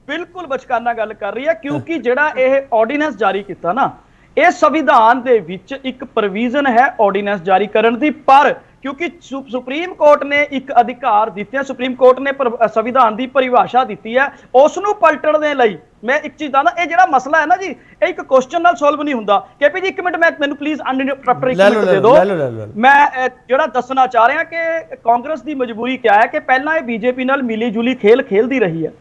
ਬਿਲਕੁਲ ਬਚਕਾਨਾ ਗੱਲ ਕਰ ਰਹੀ ਹੈ, ਕਿਉਂਕਿ ਜਿਹੜਾ ਇਹ ਆਰਡੀਨੈਂਸ ਜਾਰੀ ਕੀਤਾ ਨਾ, ਇਹ ਸੰਵਿਧਾਨ ਦੇ ਵਿੱਚ ਇੱਕ ਪ੍ਰੋਵੀਜ਼ਨ ਹੈ ਆਰਡੀਨੈਂਸ ਜਾਰੀ ਕਰਨ ਦੀ, ਪਰ ਕਿਉਂਕਿ ਸੁਪਰੀਮ ਕੋਰਟ ਨੇ ਇੱਕ ਅਧਿਕਾਰ ਦਿੱਤੇ ਹੈ, ਸੁਪਰੀਮ ਕੋਰਟ ਨੇ ਸੰਵਿਧਾਨ ਦੀ ਪਰਿਭਾਸ਼ਾ ਦਿੱਤੀ ਹੈ, ਉਸ ਨੂੰ ਪਲਟਣ ਦੇ ਲਈ ਮੈਂ ਇੱਕ ਚੀਜ਼ ਦੱਸਦਾ, ਇਹ ਜਿਹੜਾ ਮਸਲਾ ਹੈ ਨਾ ਜੀ, ਇਹ ਇੱਕ ਕੁਐਸਚਨ ਨਾਲ ਸੋਲਵ ਨਹੀਂ ਹੁੰਦਾ। ਕੇਪੀ ਜੀ ਇੱਕ ਮਿੰਟ ਮੈਨੂੰ ਪਲੀਜ਼ ਅਨਇੰਟਰਪਟਡ ਇੱਕ ਮਿੰਟ ਦੇ ਦਿਓ। ਮੈਂ ਜਿਹੜਾ ਦੱਸਣਾ ਚਾਹ ਰਿਹਾ ਕਿ ਕਾਂਗਰਸ ਦੀ ਮਜਬੂਰੀ ਕਿਆ ਹੈ ਕਿ ਪਹਿਲਾਂ ਇਹ ਬੀਜੇਪੀ ਨਾਲ ਮਿਲੀ ਜੁਲੀ ਖੇਲ ਖੇਲਦੀ ਰਹੀ ਹੈ।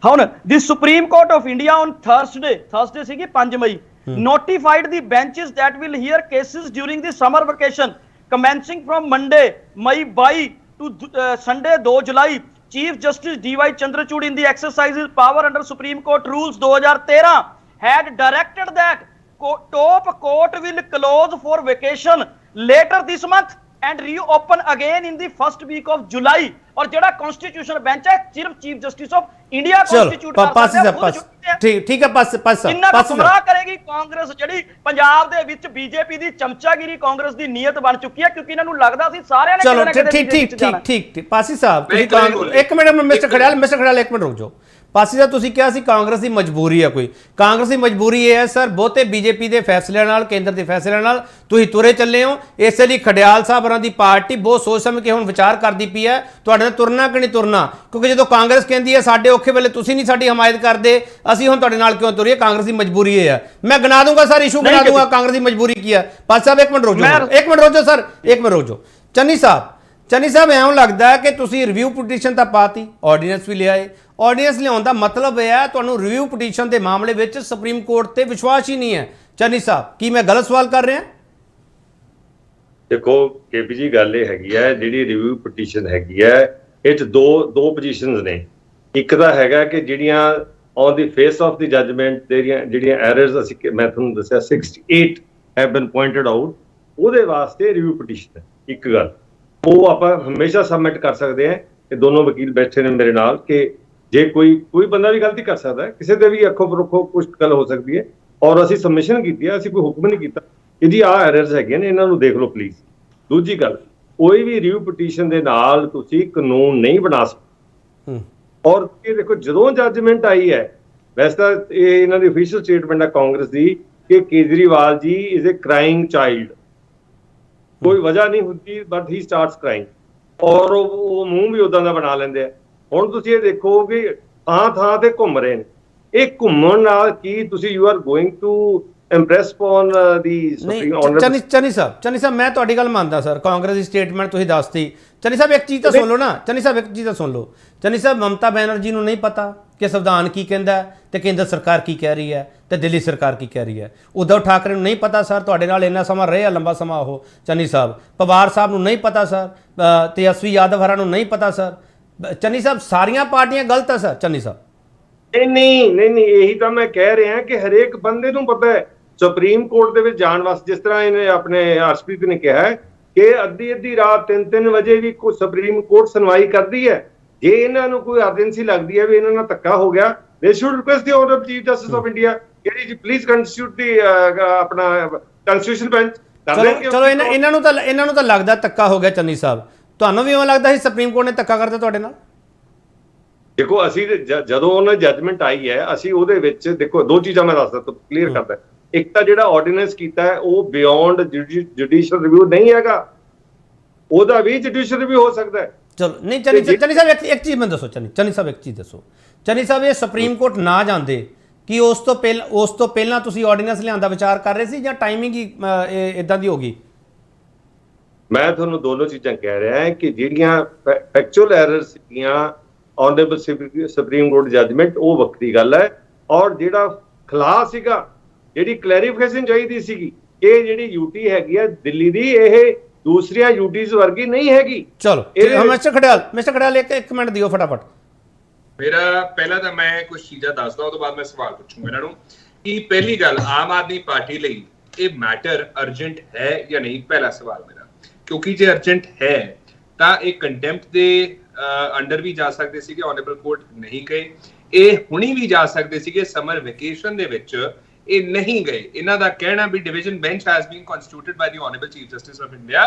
ਹੁਣ ਦੀ supreme court of India on Thursday ਸੀਗੀ 5 ਮਈ notified the benches that will hear cases during the summer vacation commencing from Monday May 22 to Sunday 2 July. Chief Justice D.Y. Chandrachud in the exercise his power under Supreme Court rules 2013 had directed that top court will close for vacation later this month and reopen again in the first week of July. और जेड़ा कॉन्स्टिट्यूशन बेंच है सिर्फ chief justice of India constitute कर सकता है। ठीक है पास गुमराह करेगी कांग्रेस ਜਿਹੜੀ ਪੰਜਾਬ ਦੇ ਵਿੱਚ ਬੀਜੇਪੀ ਦੀ ਚਮਚਾਗਿਰੀ ਕਾਂਗਰਸ ਦੀ ਨੀਅਤ ਬਣ ਚੁੱਕੀ ਹੈ, ਕਿਉਂਕਿ ਇਹਨਾਂ ਨੂੰ ਲੱਗਦਾ ਸੀ ਸਾਰਿਆਂ ਨੇ ਚਲੋ ਠੀਕ ਪਾਸੀ ਸਾਹਿਬ ਤੁਸੀਂ ਇੱਕ ਮਿੰਟ ਮਿਸਟਰ ਖੜਿਆਲ ਇੱਕ ਮਿੰਟ ਰੁਕ ਜਾਓ। ਪਾਸੀ ਸਾਹਿਬ ਤੁਸੀਂ ਕਿਹਾ ਸੀ ਕਾਂਗਰਸ ਦੀ ਮਜਬੂਰੀ ਹੈ, ਕੋਈ ਕਾਂਗਰਸ ਦੀ ਮਜਬੂਰੀ ਇਹ ਹੈ ਸਰ ਬਹੁਤੇ ਬੀਜੇਪੀ ਦੇ ਫੈਸਲਿਆਂ ਨਾਲ, ਕੇਂਦਰ ਦੇ ਫੈਸਲਿਆਂ ਨਾਲ ਤੁਸੀਂ ਤੁਰੇ ਚੱਲੇ ਹੋ, ਇਸੇ ਲਈ ਖੜਿਆਲ ਸਾਹਿਬ ਹੋਰਾਂ ਦੀ ਪਾਰਟੀ ਬਹੁਤ ਸੋਚ ਸਮਝ ਕੇ ਹੁਣ ਵਿਚਾਰ ਕਰਦੀ ਪਈ ਹੈ ਤੁਹਾਡੇ ਨਾਲ ਤੁਰਨਾ ਕਿ ਨਹੀਂ ਤੁਰਨਾ, ਕਿਉਂਕਿ ਜਦੋਂ ਕਾਂਗਰਸ ਕਹਿੰਦੀ ਹੈ ਸਾਡੇ ਔਖੇ ਵੇਲੇ ਤੁਸੀਂ ਨਹੀਂ ਸਾਡੀ ਹਮਾਇਤ ਕਰਦੇ, ਅਸੀਂ ਹੁਣ ਤੁਹਾਡੇ ਨਾਲ ਕਿਉਂ ਤੁਰੀਏ, ਕਾਂਗਰਸ ਦੀ ਮਜਬੂਰੀ ਇਹ ਹੈ। ਮੈਂ ਗਿਣਾ ਦੂੰਗਾ ਸਰ, ਇਸ਼ੂ ਗਿਣਾ ਦੂੰਗਾ ਕਾਂਗਰਸ ਦੀ ਮਜਬੂਰੀ ਕੀ ਹੈ। ਪਾਸੀ ਸਾਹਿਬ ਇੱਕ ਮਿੰਟ ਰੁਕ ਜਾਓ ਸਰ, ਇੱਕ ਮਿੰਟ ਰੁਕ ਜਾਓ। ਚੰਨੀ ਸਾਹਿਬ ਐਂ ਲੱਗਦਾ ਹੈ ਕਿ ਤੁਸੀਂ ਰਿਵਿਊ ਪਟੀਸ਼ਨ ਤਾਂ ਪਾਤੀ, ਆਰਡੀਨੈਂਸ ਵੀ ਲਿਆਏ, ਆਰਡੀਨੈਂਸ ਲਿਆਉਣ ਦਾ ਮਤਲਬ ਇਹ ਹੈ ਤੁਹਾਨੂੰ ਰਿਵਿਊ ਪਟੀਸ਼ਨ ਦੇ ਮਾਮਲੇ ਵਿੱਚ ਸੁਪਰੀਮ ਕੋਰਟ ਤੇ ਵਿਸ਼ਵਾਸ ਹੀ ਨਹੀਂ ਹੈ। ਚੰਨੀ ਸਾਹਿਬ ਕੀ ਮੈਂ ਗਲਤ ਸਵਾਲ ਕਰ ਰਿਹਾ? ਦੇਖੋ ਕੇਪੀ ਜੀ ਗੱਲ ਇਹ ਹੈਗੀ ਹੈ, ਜਿਹੜੀ ਰਿਵਿਊ ਪਟੀਸ਼ਨ ਹੈਗੀ ਹੈ ਇਹ ਚ ਦੋ ਪੋਜੀਸ਼ਨਸ ਨੇ। ਇੱਕ ਤਾਂ ਹੈਗਾ ਕਿ ਜਿਹੜੀਆਂ on the face of the judgment ਜਿਹੜੀਆਂ ਐਰਰਸ ਅਸੀਂ ਮੈਂ ਤੁਹਾਨੂੰ ਦੱਸਿਆ 68 ਹੈਵ ਬੀਨ ਪੁਆਇੰਟਡ ਆਊਟ, ਉਹਦੇ ਵਾਸਤੇ ਰਿਵਿਊ ਪਟੀਸ਼ਨ ਹੈ। ਇੱਕ ਗੱਲ ਉਹ ਆਪਾਂ ਹਮੇਸ਼ਾ ਸਬਮਿਟ ਕਰ ਸਕਦੇ ਹਾਂ, ਇਹ ਦੋਨੋਂ ਵਕੀਲ ਬੈਠੇ ਨੇ ਮੇਰੇ ਨਾਲ, ਕਿ ਜੇ ਕੋਈ ਬੰਦਾ ਵੀ ਗਲਤੀ ਕਰ ਸਕਦਾ ਹੈ, ਕਿਸੇ ਤੇ ਵੀ ਅੱਖੋਂ ਪਰੋਖੋਂ ਕੁਝ ਗੱਲ ਹੋ ਸਕਦੀ ਹੈ, ਔਰ ਅਸੀਂ ਸਬਮਿਸ਼ਨ ਕੀਤੀ ਹੈ, ਅਸੀਂ ਕੋਈ ਹੁਕਮ ਨਹੀਂ ਕੀਤਾ ਕਿ ਜੀ ਆਹ ਐਰਰਸ ਹੈਗੀਆਂ ਨੇ ਇਹਨਾਂ ਨੂੰ ਦੇਖ ਲਓ ਪਲੀਜ਼। ਦੂਜੀ ਗੱਲ, ਕੋਈ ਵੀ ਰਿਵਿਊ ਪਟੀਸ਼ਨ ਦੇ ਨਾਲ ਤੁਸੀਂ ਕਾਨੂੰਨ ਨਹੀਂ ਬਣਾ ਸਕਦੇ। ਔਰ ਇਹ ਦੇਖੋ ਜਦੋਂ ਜੱਜਮੈਂਟ ਆਈ ਹੈ, ਵੈਸੇ ਤਾਂ ਇਹ ਇਹਨਾਂ ਦੀ ਅਫੀਸ਼ੀਅਲ ਸਟੇਟਮੈਂਟ ਹੈ ਕਾਂਗਰਸ ਦੀ ਕਿ Kejriwal ji is a crying child, ਕੋਈ ਵਜ੍ਹਾ ਨਹੀਂ ਹੁੰਦੀ ਬਟ ਹੀ ਸਟਾਰਟਸ ਕ੍ਰਾਈਂਗ, ਔਰ ਉਹ ਮੂੰਹ ਵੀ ਉਦਾਂ ਦਾ ਬਣਾ ਲੈਂਦੇ ਆ। ਹੁਣ ਤੁਸੀਂ ਇਹ ਦੇਖੋ ਕਿ ਥਾਂ ਤੇ ਘੁੰਮ ਰਹੇ ਨੇ, ਇਹ ਘੁੰਮਣ ਨਾਲ ਕੀ ਤੁਸੀਂ you are going to impress on the Channi Sahib ਮੈਂ ਤੁਹਾਡੀ ਗੱਲ ਮੰਨਦਾ ਸਰ, ਕਾਂਗਰਸ ਦੀ ਸਟੇਟਮੈਂਟ ਤੁਸੀਂ ਦੱਸਤੀ। ਚੰਨੀ ਸਾਹਿਬ ਇੱਕ ਚੀਜ਼ ਤਾਂ ਸੁਣ ਲਓ ਨਾ, ਚੰਨੀ ਸਾਹਿਬ ਮਮਤਾ ਬੈਨਰਜੀ ਨੂੰ ਨਹੀਂ ਪਤਾ ਕਿ ਸੰਵਿਧਾਨ ਕੀ ਕਹਿੰਦਾ ਤੇ ਕੇਂਦਰ ਸਰਕਾਰ ਕੀ ਕਹਿ ਰਹੀ ਹੈ ਤੇ ਦਿੱਲੀ ਸਰਕਾਰ ਕੀ ਕਹਿ ਰਹੀ ਹੈ। ਉद्धਵ ਠਾਕਰੇ ਨੂੰ ਨਹੀਂ ਪਤਾ ਸਰ, ਤੁਹਾਡੇ ਨਾਲ ਇੰਨਾ ਸਮਾਂ ਰਹੇ ਆ, ਲੰਬਾ ਸਮਾਂ ਉਹ ਚੰਨੀ ਸਾਹਿਬ। ਪਵਾਰ ਸਾਹਿਬ ਨੂੰ ਨਹੀਂ ਪਤਾ ਸਰ, ਤੇਜਸਵੀ ਯਾਦਵ ਹਰਾਂ ਨੂੰ ਨਹੀਂ ਪਤਾ ਸਰ। ਚੰਨੀ ਸਾਹਿਬ ਸਾਰੀਆਂ ਪਾਰਟੀਆਂ ਗਲਤ ਹੈ ਸਰ। ਚੰਨੀ ਸਾਹਿਬ ਨਹੀਂ ਇਹੀ ਤਾਂ ਮੈਂ ਕਹਿ ਰਿਹਾ ਕਿ ਹਰੇਕ ਬੰਦੇ ਨੂੰ ਪਤਾ ਹੈ ਸੁਪਰੀਮ ਕੋਰਟ ਦੇ ਵਿੱਚ ਜਾਣ ਵਾਸਤੇ, ਜਿਸ ਤਰ੍ਹਾਂ ਇਹਨੇ ਆਪਣੇ ਹਰਸ਼ਪ੍ਰੀਤ ਨੇ ਕਿਹਾ ਹੈ ਕਿ ਅੱਧੀ ਰਾਤ 3 ਵਜੇ ਵੀ ਕੋਈ ਸੁਪਰੀਮ ਕੋਰਟ ਸੁਣਵਾਈ ਕਰਦੀ ਹੈ। ਜੇ ਇਹਨਾਂ ਨੂੰ ਕੋਈ ਅਰਜੈਂਸੀ ਲੱਗਦੀ ਹੈ ਵੀ ਇਹਨਾਂ ਨਾਲ ਧੱਕਾ ਹੋ ਗਿਆ, ਦੇ should request the order chief justice of India ਕਿ ਜੀ ਪਲੀਜ਼ ਕੰਸਟੀਟਿਊਟ ਦੀ ਆਪਣਾ ਕੰਸਟੀਟਿਊਸ਼ਨ ਬੈਂਚ। ਚਲੋ ਇਹਨਾਂ ਨੂੰ ਤਾਂ ਲੱਗਦਾ ਧੱਕਾ ਹੋ ਗਿਆ। ਚੰਨੀ ਸਾਹਿਬ ਤੁਹਾਨੂੰ ਵੀ ਇਵੇਂ ਲੱਗਦਾ ਸੀ ਸੁਪਰੀਮ ਕੋਰਟ ਨੇ ਧੱਕਾ ਕਰਤਾ ਤੁਹਾਡੇ ਨਾਲ? ਦੇਖੋ ਅਸੀਂ ਜਦੋਂ ਉਹਨਾਂ ਦੀ ਜੱਜਮੈਂਟ ਆਈ ਹੈ, ਅਸੀਂ ਉਹਦੇ ਵਿੱਚ ਦੇਖੋ ਦੋ ਚੀਜ਼ਾਂ ਮੈਂ ਦੱਸਦਾ ਕਲੀਅਰ ਕਰਦਾ। ਇੱਕ ਤਾਂ ਜਿਹੜਾ ਆਰਡੀਨੈਂਸ ਕੀਤਾ ਹੈ ਉਹ ਬਿਯੋਂਡ ਜੁਡੀਸ਼ੀਅਲ ਰਿਵਿਊ ਨਹੀਂ ਹੈਗਾ, ਉਹਦਾ ਵੀ ਜੁਡੀਸ਼ੀਅਲ ਰਿਵਿਊ ਹੋ ਸਕਦਾ ਹੈ। ਚਲੋ ਨਹੀਂ ਚੰਨੀ ਸਾਹਿਬ ਇੱਕ ਚੀਜ਼ ਮੈਨੂੰ ਦੱਸੋ, ਚੰਨੀ ਸਾਹਿਬ ਇਹ ਸੁਪਰੀਮ ਕੋਰਟ ਨਾ ਜਾਂਦੇ ਕਿ ਉਸ ਤੋਂ ਪਹਿਲਾਂ ਤੁਸੀਂ ਆਰਡੀਨੈਂਸ ਲਿਆਉਣ ਦਾ ਵਿਚਾਰ ਕਰ ਰਹੇ ਸੀ ਜਾਂ ਟਾਈਮਿੰਗ ਹੀ ਇਦਾਂ ਦੀ ਹੋ ਗਈ? ਮੈਂ ਤੁਹਾਨੂੰ ਦੋਨੋਂ ਚੀਜ਼ਾਂ ਕਹਿ ਰਿਹਾ ਹਾਂ ਕਿ ਜਿਹੜੀਆਂ ਫੈਕਚੁਅਲ ਐਰਰਸ ਸੀਗੀਆਂ ਆਨਰੇਬਲ ਸੁਪਰੀਮ ਕੋਰਟ ਜੱਜਮੈਂਟ, ਉਹ ਵੱਖਰੀ ਗੱਲ ਹੈ, ਔਰ ਜਿਹੜਾ ਖਿਲਾ ਸੀਗਾ, ਜਿਹੜੀ ਕਲੈਰੀਫਿਕੇਸ਼ਨ ਚਾਹੀਦੀ ਸੀਗੀ, ਇਹ ਜਿਹੜੀ ਯੂਟੀ ਹੈਗੀ ਹੈ ਦਿੱਲੀ ਦੀ, ਇਹ ਦੂਸਰੀਆਂ ਯੂਟੀਜ਼ ਵਰਗੀ ਨਹੀਂ ਹੈਗੀ। ਚਲੋ ਮਿਸਟਰ ਖੜਿਆਲ ਇੱਕ ਮਿੰਟ ਦਿਓ ਫਟਾਫਟ। ਮੇਰਾ ਪਹਿਲਾਂ ਤਾਂ ਮੈਂ ਕੁਝ ਚੀਜ਼ਾਂ ਦੱਸਦਾ, ਉਹ ਤੋਂ ਬਾਅਦ ਮੈਂ ਸਵਾਲ ਪੁੱਛੂੰਗਾ ਇਹਨਾਂ ਨੂੰ ਕਿ ਪਹਿਲੀ ਗੱਲ, ਆਮ ਆਦਮੀ ਪਾਰਟੀ ਲਈ ਇਹ ਮੈਟਰ ਅਰਜੈਂਟ ਹੈ ਜਾਂ ਨਹੀਂ, ਪਹਿਲਾ ਸਵਾਲ ਮੇਰਾ। ਕਿਉਂਕਿ ਜੇ ਅਰਜੈਂਟ ਹੈ ਤਾਂ ਇਹ ਕੰਟੈਂਪਟ ਦੇ ਅੰਡਰ ਵੀ ਜਾ ਸਕਦੇ ਸੀਗੇ, ਆਨਰੇਬਲ ਕੋਰਟ ਨਹੀਂ ਗਏ। ਇਹ ਹੁਣੀ ਵੀ ਜਾ ਸਕਦੇ ਸੀਗੇ, ਸਮਰ ਵੈਕੇਸ਼ਨ ਦੇ ਵਿੱਚ ਇਹ ਨਹੀਂ ਗਏ। ਇਹਨਾਂ ਦਾ ਕਹਿਣਾ ਵੀ division bench has been constituted by the honourable chief justice of India,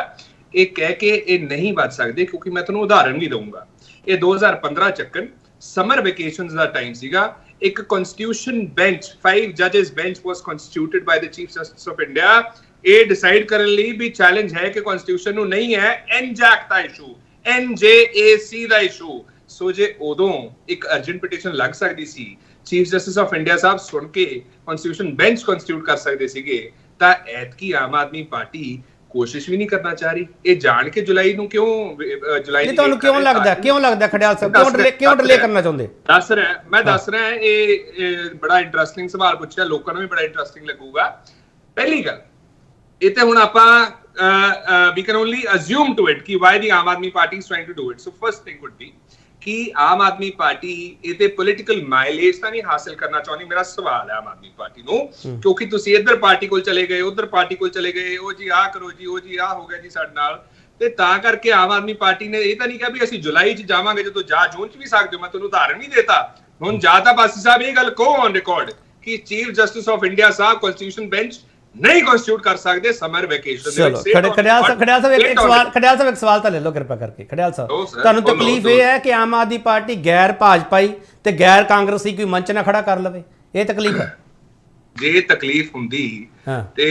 ਇਹ ਕਹਿ ਕੇ ਇਹ ਨਹੀਂ ਬਚ ਸਕਦੇ। ਕਿਉਂਕਿ ਮੈਂ ਤੁਹਾਨੂੰ ਉਦਾਹਰਨ ਵੀ ਦਊਂਗਾ, ਇਹ 2015 ਚੱਕਣ ਸਮਰ ਵੈਕੇਸ਼ਨਸ ਦਾ ਟਾਈਮ ਸੀਗਾ, ਇੱਕ ਕਨਸਟੀਟਿਊਸ਼ਨ ਬੈਂਚ 5 ਜजेस bench was constituted by the chief justice of India, ਇਹ ਡਿਸਾਈਡ ਕਰਨ ਲਈ ਵੀ ਚੈਲੰਜ ਹੈ ਕਿ ਕਨਸਟੀਟਿਊਸ਼ਨ ਨੂੰ ਨਹੀਂ ਹੈ ਐਨਜੈਕ ਦਾ ਇਸ਼ੂ, NJAC ਦਾ ਇਸ਼ੂ। ਸੋ ਜੇ ਉਦੋਂ ਇੱਕ ਅਰਜੈਂਟ ਪਟੀਸ਼ਨ ਲੱਗ ਸਕਦੀ ਸੀ, ਚੀਫ ਜਸਟਿਸ ਆਫ ਇੰਡੀਆ ਸਾਹਿਬ ਸੁਣ ਕੇ ਕਨਸਟੀਟਿਊਸ਼ਨ ਬੈਂਚ ਕਨਸਟੀਟਿਊਟ ਕਰ ਸਕਦੇ ਸੀਗੇ, ਤਾਂ ਐਤਕੀ ਆਮ ਆਦਮੀ ਪਾਰਟੀ ਕੋਸ਼ਿਸ਼ ਵੀ ਨਹੀਂ ਕਰਨਾ ਚਾਹ ਰਹੀ। ਇਹ ਜਾਣ ਕੇ ਜੁਲਾਈ ਨੂੰ ਜੁਲਾਈ ਨਹੀਂ, ਤੁਹਾਨੂੰ ਕਿਉਂ ਲੱਗਦਾ ਖੜਿਆਲ ਸਾਹਿਬ ਕਿਉਂ ਡਿਲੇ ਕਰਨਾ ਚਾਹੁੰਦੇ? ਮੈਂ ਦੱਸ ਰਿਹਾ ਇਹ ਬੜਾ ਇੰਟਰਸਟਿੰਗ ਸਵਾਲ ਪੁੱਛਿਆ, ਲੋਕਾਂ ਨੂੰ ਵੀ ਬੜਾ ਇੰਟਰਸਟਿੰਗ ਲੱਗੂਗਾ। ਪਹਿਲੀ ਗੱਲ, ਇਹ ਤੇ ਹੁਣ ਆਪਾਂ we can only assume to it ਕਿ why the Aam Aadmi party is trying to do it. So first thing would be ਕਿ ਆਮ ਆਦਮੀ ਪਾਰਟੀ ਇਹ ਤੇ ਪੋਲੀਟੀਕਲ ਮਾਈਲੇਜ ਤਾਂ ਨਹੀਂ ਹਾਸਲ ਕਰਨਾ ਚਾਹੁੰਦੀ। ਮੇਰਾ ਸਵਾਲ ਹੈ ਆਮ ਆਦਮੀ ਪਾਰਟੀ ਨੂੰ, ਕਿਉਂਕਿ ਤੁਸੀਂ ਇੱਧਰ ਪਾਰਟੀ ਕੋਲ ਚਲੇ ਗਏ, ਉੱਧਰ ਪਾਰਟੀ ਕੋਲ ਚਲੇ ਗਏ, ਉਹ ਜੀ ਆਹ ਕਰੋ ਜੀ, ਉਹ ਜੀ ਆਹ ਹੋ ਗਿਆ ਜੀ ਸਾਡੇ ਨਾਲ, ਤੇ ਤਾਂ ਕਰਕੇ ਆਮ ਆਦਮੀ ਪਾਰਟੀ ਨੇ ਇਹ ਤਾਂ ਨਹੀਂ ਕਿਹਾ ਵੀ ਅਸੀਂ ਜੁਲਾਈ 'ਚ ਜਾਵਾਂਗੇ, ਜਦੋਂ ਜਾ ਜੂਨ 'ਚ ਵੀ ਸਕਦੇ ਹੋ। ਮੈਂ ਤੁਹਾਨੂੰ ਉਦਾਹਰਨ ਨਹੀਂ ਦੇਤਾ। ਹੁਣ ਜਾਂ ਤਾਂ ਬਾਸੀ ਸਾਹਿਬ ਇਹ ਗੱਲ ਕਹੋ ਔਨ ਰਿਕਾਰਡ ਕਿ chief justice of India Sahib constitution bench ਨਹੀਂ ਕਨਸਟੀਟਿਊਟ ਕਰ ਸਕਦੇ ਸਮਰ ਵੈਕੇਸ਼ਨ ਦੇ ਵਿੱਚ। ਖੜਿਆਲ ਸਾਹਿਬ ਇੱਕ ਸਵਾਲ ਤਾਂ ਲੈ ਲਓ ਕਿਰਪਾ ਕਰਕੇ। ਖੜਿਆਲ ਸਾਹਿਬ, ਤੁਹਾਨੂੰ ਤਕਲੀਫ ਇਹ ਹੈ ਕਿ ਆਮ ਆਦਮੀ ਪਾਰਟੀ ਗੈਰ ਭਾਜਪਾਈ ਤੇ ਗੈਰ ਕਾਂਗਰਸੀ ਕੋਈ ਮੰਚ ਨਾ ਖੜਾ ਕਰ ਲਵੇ, ਇਹ ਤਕਲੀਫ ਹੈ? ਜੇ ਤਕਲੀਫ ਹੁੰਦੀ ਤੇ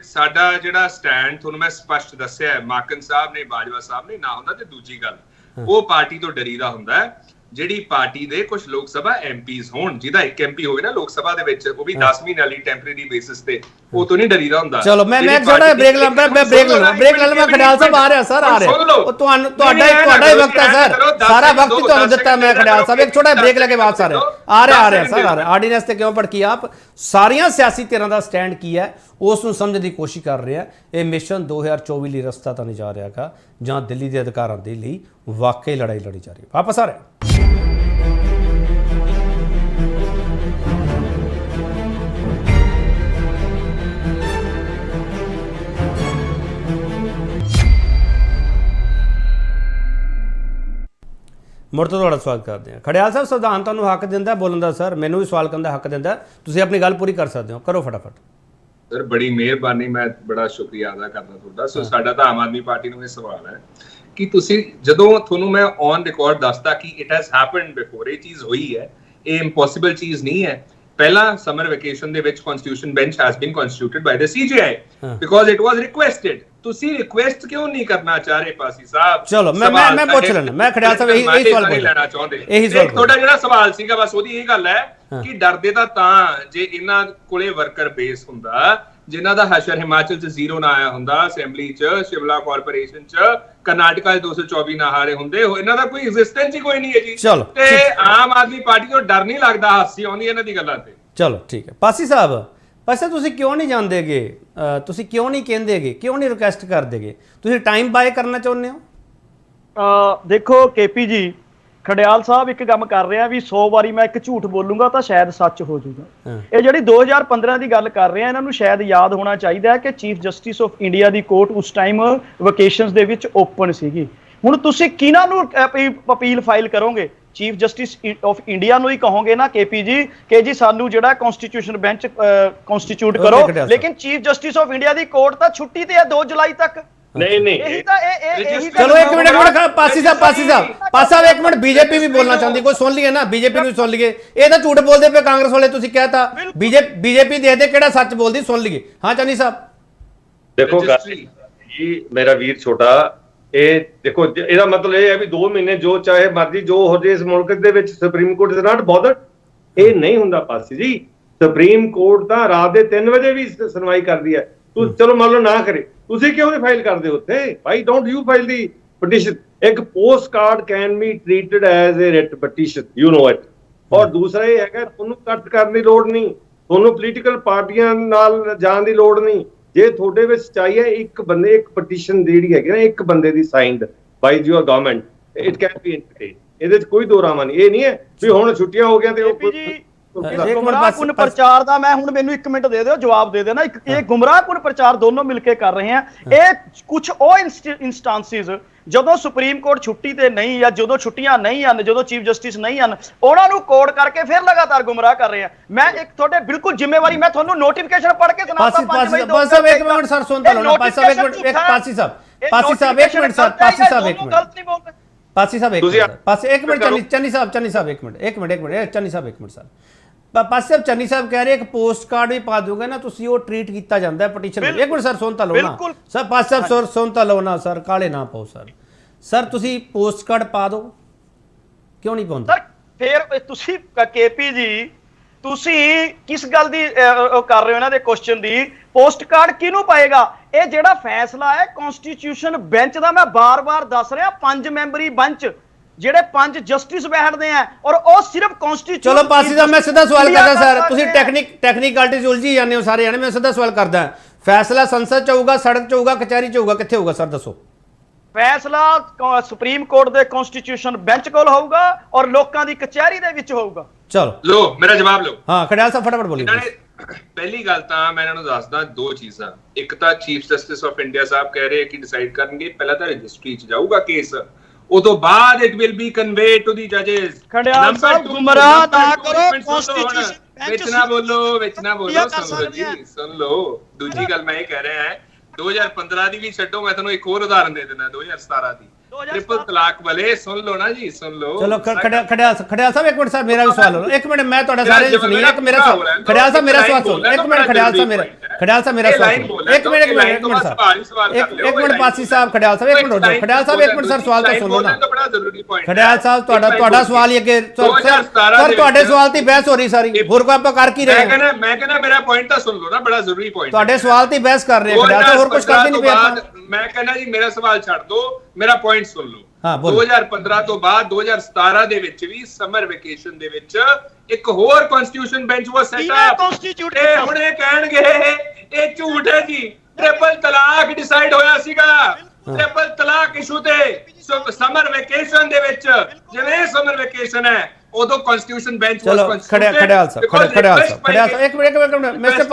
ਸਾਡਾ ਜਿਹੜਾ ਸਟੈਂਡ ਤੁਹਾਨੂੰ ਮੈਂ ਸਪਸ਼ਟ ਦੱਸਿਆ, ਮਾਕਨ ਸਾਹਿਬ ਨੇ, ਬਾਜਵਾ ਸਾਹਿਬ ਨੇ ਨਾ ਹੁੰਦਾ, ਤੇ ਦੂਜੀ ਗੱਲ ਉਹ ਪਾਰਟੀ ਤੋਂ ਡਰੀਦਾ ਹੁੰਦਾ ਹੈ ਜਿਹੜੀ ਪਾਰਟੀ ਦੇ ਕੁਝ ਲੋਕ ਸਭਾ ਐਮਪੀਜ਼ ਹੋਣ, ਜਿਹਦਾ ਇੱਕ ਐਮਪੀ ਹੋਵੇ ਨਾ ਲੋਕ ਸਭਾ ਦੇ ਵਿੱਚ, ਉਹ ਵੀ 10 ਮਹੀਨੇ ਲਈ ਟੈਂਪਰੇਰੀ ਬੇਸਿਸ ਤੇ, ਉਹ ਤੋਂ ਨਹੀਂ ਡਰੀਦਾ ਹੁੰਦਾ। ਚਲੋ ਮੈਂ ਥੋੜਾ ਬ੍ਰੇਕ ਲੈ ਲਵਾਂ। ਖੜਿਆਲ ਸਾਹਿਬ ਆ ਰਿਹਾ ਸਰ, ਆ ਰਿਹਾ, ਉਹ ਤੁਹਾਡਾ ਹੀ ਵਕਤ ਹੈ ਸਰ, ਸਾਰਾ ਵਕਤ ਤੁਹਾਨੂੰ ਦਿੱਤਾ ਮੈਂ। ਖੜਿਆਲ ਸਾਹਿਬ ਇੱਕ ਛੋਟਾ ਬ੍ਰੇਕ ਲੈ ਕੇ ਵਾਪਸ ਆ ਰਿਹਾ ਸਰ, ਆ ਰਿਹਾ। ਆਰਡੀਨੈਂਸ ਤੇ ਕਿਉਂ ਭੜਕੀ ਆਪ? ਸਾਰੀਆਂ ਸਿਆਸੀ ਧਿਰਾਂ ਦਾ ਸਟੈਂਡ ਕੀ ਹੈ ਉਸ ਨੂੰ ਸਮਝਣ ਦੀ ਕੋਸ਼ਿਸ਼ ਕਰ ਰਿਹਾ। ਇਹ ਮਿਸ਼ਨ 2024 ਲਈ ਰਸਤਾ ਤਾਂ ਨਹੀਂ ਜਾ ਰਿਹਾਗਾ, ਜਾਂ ਦਿੱਲੀ ਦੇ ਅਧਿਕਾਰਾਂ ਦੇ ਲਈ ਵਾਕਈ ਲੜਾਈ ਲੜੀ ਜਾ ਰਹੀ ਹੈ। ਵਾਪਸ ਆ ਰਿਹਾ। ਮੁੜ ਤੋਂ ਤੁਹਾਡਾ ਸਵਾਗਤ ਕਰਦੇ ਹਾਂ। ਖੜਿਆਲ ਸਾਹਿਬ, ਸੰਵਿਧਾਨ ਤੁਹਾਨੂੰ ਹੱਕ ਦਿੰਦਾ ਬੋਲਣ ਦਾ ਸਰ, ਮੈਨੂੰ ਵੀ ਸਵਾਲ ਕਰਨ ਦਾ ਹੱਕ ਦਿੰਦਾ, ਤੁਸੀਂ ਆਪਣੀ ਗੱਲ ਪੂਰੀ ਕਰ ਸਕਦੇ ਹੋ, ਕਰੋ ਫਟਾਫਟ। ਸਰ ਬੜੀ ਮਿਹਰਬਾਨੀ, ਮੈਂ ਬੜਾ ਸ਼ੁਕਰੀਆ ਅਦਾ ਕਰਦਾ ਤੁਹਾਡਾ। ਸੋ ਸਾਡਾ ਤਾਂ ਆਮ ਆਦਮੀ ਪਾਰਟੀ ਨੂੰ ਇਹ ਸਵਾਲ ਹੈ ਕਿ ਤੁਸੀਂ, ਜਦੋਂ ਤੁਹਾਨੂੰ ਮੈਂ ਔਨ ਰਿਕਾਰਡ ਦੱਸਦਾ ਕਿ ਇਟ ਹੈਜ਼ ਹੈਪਨਡ ਬਿਫੋਰ, ਇਹ ਚੀਜ਼ ਹੋਈ ਹੈ, ਇਹ ਇੰਪੋਸੀਬਲ ਚੀਜ਼ ਨਹੀਂ ਹੈ। ਪਹਿਲਾ ਸਮਰ ਵੈਕੇਸ਼ਨ ਦੇ ਵਿੱਚ constitution bench has been constituted by the CJI because it was requested. ਤੁਸੀਂ ਰਿਕੁਐਸਟ ਕਿਉਂ ਨਹੀਂ ਕਰਨਾ ਚਾਹ ਰਹੇ ਪਾਸੀ ਸਾਹਿਬ? ਚਲੋ ਮੈਂ ਪੁੱਛ ਲੈਣਾ, ਮੈਂ ਖੜਿਆਲ ਸਾਹਿਬ ਇਹੀ ਸਵਾਲ ਲੈਣਾ ਚਾਹੁੰਦੇ। ਤੁਹਾਡਾ ਜਿਹੜਾ ਸਵਾਲ ਸੀਗਾ ਬਸ ਉਹਦੀ ਇਹ ਗੱਲ ਹੈ ਕਿ ਡਰਦੇ ਤਾਂ ਜੇ ਇਹਨਾਂ ਕੋਲੇ ਵਰਕਰ ਬੇਸ ਹੁੰਦਾ, ਜਿਨ੍ਹਾਂ ਦਾ ਹਸ਼ਰ ਹਿਮਾਚਲ 'ਚ 0 ਨਾ ਆਇਆ ਹੁੰਦਾ, ਅਸੈਂਬਲੀ 'ਚ, ਸ਼ਿਮਲਾ ਕਾਰਪੋਰੇਸ਼ਨ 'ਚ, ਕਰਨਾਟਕਾ 'ਚ 224 ਨਾ ਹਾਰੇ ਹੁੰਦੇ, ਇਹਨਾਂ ਦਾ ਕੋਈ ਐਗਜ਼ਿਸਟੈਂਸ ਹੀ ਕੋਈ ਨਹੀਂ ਹੈ ਜੀ। ਤੇ ਆਮ ਆਦਮੀ ਪਾਰਟੀ ਤੋਂ ਡਰ ਨਹੀਂ ਲੱਗਦਾ, ਹਾਸੀ ਆਉਂਦੀ ਇਹਨਾਂ ਦੀ ਗੱਲਾਂ ਤੇ। ਚਲੋ ਠੀਕ ਹੈ। ਪਾਸੀ ਸਾਹਿਬ ਤੁਸੀਂ ਕਿਉਂ ਨਹੀਂ ਜਾਂਦੇਗੇ? ਤੁਸੀਂ ਕਿਉਂ ਨਹੀਂ ਕਹਿੰਦੇਗੇ, ਕਿਉਂ ਨਹੀਂ ਰਿਕੁਐਸਟ ਕਰਦੇਗੇ? ਤੁਸੀਂ ਟਾਈਮ ਬਾਏ ਕਰਨਾ ਚਾਹੁੰਦੇ ਹੋ? ਦੇਖੋ KP ਜੀ, ਖੜਿਆਲ ਸਾਹਿਬ ਇੱਕ ਕੰਮ ਕਰ ਰਿਹਾ ਵੀ 100 ਵਾਰੀ ਮੈਂ ਇੱਕ ਝੂਠ ਬੋਲੂੰਗਾ ਤਾਂ ਸ਼ਾਇਦ ਸੱਚ ਹੋ ਜਾਊਗਾ। ਇਹ ਜਿਹੜੀ 2015 ਦੀ ਗੱਲ ਕਰ ਰਹੇ ਆ, ਇਹਨਾਂ ਨੂੰ ਸ਼ਾਇਦ ਯਾਦ ਹੋਣਾ ਚਾਹੀਦਾ ਹੈ ਕਿ chief justice of India the court ਉਸ ਟਾਈਮ ਵਕੇਸ਼ਨਸ ਦੇ ਵਿੱਚ ਓਪਨ ਸੀਗੀ। ਹੁਣ ਤੁਸੀਂ ਕਿਹਨਾਂ ਨੂੰ ਅਪੀਲ ਫਾਈਲ ਕਰੋਗੇ? ਚੀਫ ਜਸਟਿਸ ਆਫ ਇੰਡੀਆ ਨੂੰ ਹੀ ਕਹੋਗੇ ਨਾ KP ਜੀ ਕਿ ਜੀ ਸਾਨੂੰ ਜਿਹੜਾ ਕਨਸਟੀਟਿਊਸ਼ਨ ਬੈਂਚ ਕਨਸਟੀਟਿਊਟ ਕਰੋ, ਲੇਕਿਨ chief justice of India the court ਤਾਂ ਛੁੱਟੀ ਤੇ ਹੈ 2 ਜੁਲਾਈ ਤੱਕ। ਨਹੀਂ ਇਹੀ ਤਾਂ ਚਲੋ ਇੱਕ ਮਿੰਟ ਪਾਸੀ ਸਾਹਿਬ ਇੱਕ ਮਿੰਟ, ਬੀਜੇਪੀ ਵੀ ਬੋਲਣਾ ਚਾਹੁੰਦੀ, ਕੋਈ ਸੁਣ ਲਈਏ ਨਾ, ਬੀਜੇਪੀ ਨੂੰ ਸੁਣ ਲਈਏ। ਇਹ ਤਾਂ ਝੂਠ ਬੋਲਦੇ ਪਏ ਕਾਂਗਰਸ ਵਾਲੇ, ਤੁਸੀਂ ਕਹਿਤਾ ਬੀਜੇਪੀ ਦੇਖਦੇ ਕਿਹੜਾ ਸੱਚ ਬੋਲਦੀ, ਸੁਣ ਲਈਏ। ਹਾਂ ਚੰਨੀ ਸਾਹਿਬ ਦੇਖੋ ਜੀ, ਮੇਰਾ ਵੀਰ ਛੋਟਾ, ਇਹ ਦੇਖੋ ਇਹਦਾ ਮਤਲਬ ਇਹ ਹੈ ਵੀ 2 ਮਹੀਨੇ ਜੋ ਚਾਹੇ ਮਰਜ਼ੀ ਜੋ ਹੋ ਜੇ ਇਸ ਮੁਲਕ ਦੇ ਵਿੱਚ, ਸੁਪਰੀਮ ਕੋਰਟ ਇਜ਼ ਨਾਟ ਬੋਦਰਡ। ਇਹ ਨਹੀਂ ਹੁੰਦਾ ਪਾਸੀ ਜੀ। ਸੁਪਰੀਮ ਕੋਰਟ ਤਾਂ ਰਾਤ ਦੇ 3 ਵਜੇ ਵੀ ਸੁਣਵਾਈ ਕਰਦੀ ਹੈ। ਤੁਸੀਂ ਚਲੋ ਮੰਨ ਲਓ ਨਾ ਕਰੇ, ਤੁਸੀਂ ਕਿਉਂ ਨਹੀਂ ਫਾਈਲ ਕਰਦੇ ਉੱਥੇ? ਭਾਈ don't you file the petition. ਇੱਕ post card can be treated as a writ petition, you know it. ਔਰ ਦੂਸਰਾ ਇਹ ਹੈਗਾ, ਤੁਹਾਨੂੰ ਕੱਟ ਕਰਨ ਦੀ ਲੋੜ ਨਹੀਂ, ਤੁਹਾਨੂੰ ਪੋਲੀਟੀਕਲ ਪਾਰਟੀਆਂ ਨਾਲ ਜਾਣ ਦੀ ਲੋੜ ਨਹੀਂ। ਜੇ ਤੁਹਾਡੇ ਵਿੱਚ ਚਾਹੀਏ ਇੱਕ ਬੰਦੇ, ਇੱਕ ਪਟੀਸ਼ਨ ਜਿਹੜੀ ਹੈਗੀ ਨਾ, ਇੱਕ ਬੰਦੇ ਦੀ signed by your government, it can be entertain. ਇਹਦੇ 'ਚ ਕੋਈ ਦੋ ਰਾਮਾ ਨਹੀਂ। ਇਹ ਨਹੀਂ ਹੈ ਵੀ ਹੁਣ ਛੁੱਟੀਆਂ ਹੋ ਗਈਆਂ ਤੇ ਗੁੰਮਰਾਹਕੁਨ ਪ੍ਰਚਾਰ ਦਾ ਮੈਂ ਹੁਣ ਮੈਨੂੰ 1 ਮਿੰਟ ਦੇ ਦਿਓ, ਜਵਾਬ ਦੇ ਦੇਣਾ। ਇਹ ਗੁੰਮਰਾਹਕੁਨ ਪ੍ਰਚਾਰ ਦੋਨੋਂ ਮਿਲ ਕੇ ਕਰ ਰਹੇ ਆ। ਇਹ ਕੁਝ ਉਹ ਇੰਸਟੈਂਸਿਸ ਜਦੋਂ ਸੁਪਰੀਮ ਕੋਰਟ ਛੁੱਟੀ ਤੇ ਨਹੀਂ, ਜਾਂ ਜਦੋਂ ਛੁੱਟੀਆਂ ਨਹੀਂ ਹਨ, ਜਦੋਂ ਚੀਫ ਜਸਟਿਸ ਨਹੀਂ ਹਨ, ਉਹਨਾਂ ਨੂੰ ਕੋਡ ਕਰਕੇ ਫਿਰ ਲਗਾਤਾਰ ਗੁੰਮਰਾਹ ਕਰ ਰਹੇ ਆ। ਮੈਂ ਇੱਕ ਤੁਹਾਡੇ ਬਿਲਕੁਲ ਜ਼ਿੰਮੇਵਾਰੀ, ਮੈਂ ਤੁਹਾਨੂੰ ਨੋਟੀਫਿਕੇਸ਼ਨ ਪੜ੍ਹ ਕੇ ਸੁਣਾਤਾ। ਪਾਸੀ ਸਾਹਿਬ ਇੱਕ ਮਿੰਟ ਸਰ ਸੁਣ ਤਾਂ ਲਓ ਨਾ, ਪਾਸੀ ਸਾਹਿਬ ਇੱਕ ਮਿੰਟ, ਪਾਸੀ ਸਾਹਿਬ ਇੱਕ ਮਿੰਟ ਸਰ, ਪਾਸੀ ਸਾਹਿਬ ਇੱਕ ਮਿੰਟ, ਪਾਸੀ ਸਾਹਿਬ ਇੱਕ ਮਿੰਟ, ਪਾਸੀ ਇੱਕ ਮਿੰਟ, ਚੰਨੀ ਸਾਹਿਬ ਇੱਕ ਮਿੰਟ, ਚੰਨੀ ਸਾਹਿਬ ਇੱਕ ਮਿੰਟ ਸਰ। ਪਾਸੀ ਸਾਹਿਬ ਚੰਨੀ ਸਾਹਿਬ ਕਹਿ ਰਹੇ ਇੱਕ ਪੋਸਟ ਕਾਰਡ ਵੀ ਪਾ ਦੋਗੇ ਨਾ ਤੁਸੀਂ, ਉਹ ਟ੍ਰੀਟ ਕੀਤਾ ਜਾਂਦਾ ਹੈ ਪਟੀਸ਼ਨ। ਇੱਕ ਮਿੰਟ ਸਰ ਸੁਣ ਤਾਂ ਲਓ ਨਾ ਸਰ, ਪਾਸੀ ਸਾਹਿਬ ਸੁਣ ਤਾਂ ਲਓ ਨਾ ਸਰ, ਕਾਲੇ ਨਾ ਪਾਓ ਸਰ। ਸਰ ਤੁਸੀਂ ਪੋਸਟ ਕਾਰਡ ਪਾ ਦਿਓ, ਕਿਉਂ ਨਹੀਂ ਪਾਉਂਦੇ ਸਰ? ਫਿਰ ਤੁਸੀਂ ਕੇਪੀ ਜੀ, ਤੁਸੀਂ ਕਿਸ ਗੱਲ ਦੀ ਉਹ ਕਰ ਰਹੇ ਹੋ ਇਹਨਾਂ ਦੇ ਕੁਐਸਚਨ ਦੀ? ਪੋਸਟ ਕਾਰਡ ਕਿਹਨੂੰ ਪਾਏਗਾ? ਇਹ ਜਿਹੜਾ ਫੈਸਲਾ ਹੈ ਕਨਸਟੀਟਿਊਸ਼ਨ ਬੈਂਚ ਦਾ, ਮੈਂ ਬਾਰ-ਬਾਰ ਦੱਸ ਰਿਹਾ, 5 ਮੈਂਬਰੀ ਬੈਂਚ ਜਿਹੜੇ 5 ਜਸਟਿਸ ਬੈਠਦੇ ਆ, ਔਰ ਉਹ ਸਿਰਫ ਕਨਸਟੀਟਿਊਸ਼ਨ। ਚਲੋ ਪਾਸੀ ਸਾਹਿਬ ਮੈਂ ਸਿੱਧਾ ਸਵਾਲ ਕਰਦਾ ਸਰ, ਤੁਸੀਂ ਟੈਕਨੀਕਲਿਟੀ 'ਚ ਉਲਝੀ ਜਾਂਦੇ ਹੋ ਸਾਰੇ ਜਾਣੇ, ਮੈਂ ਸਿੱਧਾ ਸਵਾਲ ਕਰਦਾ, ਫੈਸਲਾ ਸੰਸਦ 'ਚ ਹੋਊਗਾ, ਸੜਕ 'ਚ ਹੋਊਗਾ, ਕਚਹਿਰੀ 'ਚ ਹੋਊਗਾ, ਕਿੱਥੇ ਹੋਊਗਾ ਸਰ ਦੱਸੋ? ਫੈਸਲਾ ਸੁਪਰੀਮ ਕੋਰਟ ਦੇ ਕਨਸਟੀਟਿਊਸ਼ਨ ਬੈਂਚ ਕੋਲ ਹੋਊਗਾ ਔਰ ਲੋਕਾਂ ਦੀ ਕਚਹਿਰੀ ਦੇ ਵਿੱਚ ਹੋਊਗਾ। ਚਲੋ ਲੋ ਮੇਰਾ ਜਵਾਬ ਲਓ। ਹਾਂ ਖੜਿਆਲ ਸਾਹਿਬ ਫਟਾਫਟ ਬੋਲੀਏ। ਪਹਿਲੀ ਗੱਲ ਤਾਂ ਮੈਂ ਇਹਨਾਂ ਨੂੰ ਦੱਸਦਾ ਦੋ ਚੀਜ਼ਾਂ। ਇੱਕ ਤਾਂ ਚੀਫ ਜਸਟਿਸ ਆਫ ਇੰਡੀਆ ਸਾਹਿਬ ਕਹਿ ਰਹੇ ਕਿ ਡਿਸਾਈਡ ਕਰਨਗੇ, ਪਹਿਲਾਂ ਤਾਂ ਰਜਿਸਟਰੀ 'ਚ ਜਾਊਗਾ ਕੇਸ, ਉਹ ਤੋਂ ਬਾਅਦ it will be convey to the ਜजेस। ਖੜਿਆਲ ਸਾਹਿਬ ਗੁੰਮਰਾਹ ਨਾ ਕਰੋ, ਕਨਸਟੀਟਿਊਸ਼ਨ ਵਿੱਚ ਨਾ ਬੋਲੋ, ਸੁਣ ਲਓ ਜੀ, ਸੁਣ ਲਓ। ਦੂਜੀ ਗੱਲ ਮੈਂ ਇਹ ਕਹਿ ਰਿਹਾ ਹਾਂ, 2015 ਦੀ ਵੀ ਛੱਡੋ, ਮੈਂ ਤੁਹਾਨੂੰ ਇੱਕ ਹੋਰ ਉਦਾਹਰਨ ਦੇ ਦਿੰਦਾ, 2017 ਦੀ ट्रिपल तलाक वाले सुन लो ना जी, सुन लो। चलो खड़ियाल साहब एक मिनट सर, मेरा भी सवाल हो, एक मिनट मैं थोड़ा सारे सुनिए, एक मेरा सवाल, खड़ियाल साहब मेरा सवाल सुन, एक मिनट खड़ियाल साहब मेरा सवाल, एक मिनट सर, एक मिनट पासी साहब, खड़ियाल साहब एक मिनट रुक जाओ, खड़ियाल साहब एक मिनट सर सवाल तो सुन लो ना, खड़ियाल साहब ਤੁਹਾਡਾ ਸਵਾਲ ਹੀ ਅੱਗੇ ਸਰ, ਤੁਹਾਡੇ ਸਵਾਲ ਤੇ ਬਹਿਸ ਹੋ ਰਹੀ ਸਾਰੀ, ਹੋਰ ਕੋਈ ਆਪਾਂ ਕਰ ਕੀ ਰਹੇ ਹਾਂ? ਮੈਂ ਕਹਿੰਦਾ ਮੇਰਾ ਪੁਆਇੰਟ ਤਾਂ ਸੁਣ ਲਓ ਨਾ, ਬੜਾ ਜ਼ਰੂਰੀ ਪੁਆਇੰਟ। ਤੁਹਾਡੇ ਸਵਾਲ ਤੇ ਬਹਿਸ ਕਰ ਰਹੇ ਹਾਂ ਖੜਿਆਲ ਸਾਹਿਬ, ਹੋਰ ਕੁਝ ਕਰਦੇ ਨਹੀਂ ਪਿਆ। ਮੈਂ ਕਹਿੰਦਾ ਜੀ ਮੇਰਾ ਸਵਾਲ ਛੱਡ ਦਿਓ, ਮੇਰਾ ਪੁਆਇੰਟ ਸੁਣ ਲਓ। ਹਾਂ ਬੋਲੋ। 2015 ਤੋਂ ਬਾਅਦ 2017 ਦੇ ਵਿੱਚ ਵੀ ਸਮਰ ਵੈਕੇਸ਼ਨ ਦੇ ਵਿੱਚ ਇੱਕ ਹੋਰ ਕਨਸਟੀਟਿਊਸ਼ਨ ਬੈਂਚ ਉਹ ਸੈਟ ਅਪ, ਇਹ ਹੁਣ ਇਹ ਕਹਿਣਗੇ ਇਹ ਝੂਠ ਹੈ ਜੀ, ਟ੍ਰਿਪਲ ਤਲਾਕ ਡਿਸਾਈਡ ਹੋਇਆ ਸੀਗਾ, ਟ੍ਰਿਪਲ ਤਲਾਕ ਇਸ਼ੂ ਤੇ ਸਮਰ ਵੈਕੇਸ਼ਨ ਦੇ ਵਿੱਚ, ਜਿਵੇਂ ਸਮਰ ਵੈਕੇਸ਼ਨ ਹੈ ਉਦੋਂ ਕਨਸਟੀਟਿਊਸ਼ਨ ਬੈਂਚ ਚਲੋ ਖੜਿਆਲ ਸਾਹਿਬ ਇੱਕ ਮਿੰਟ ਮਿਸਟਰ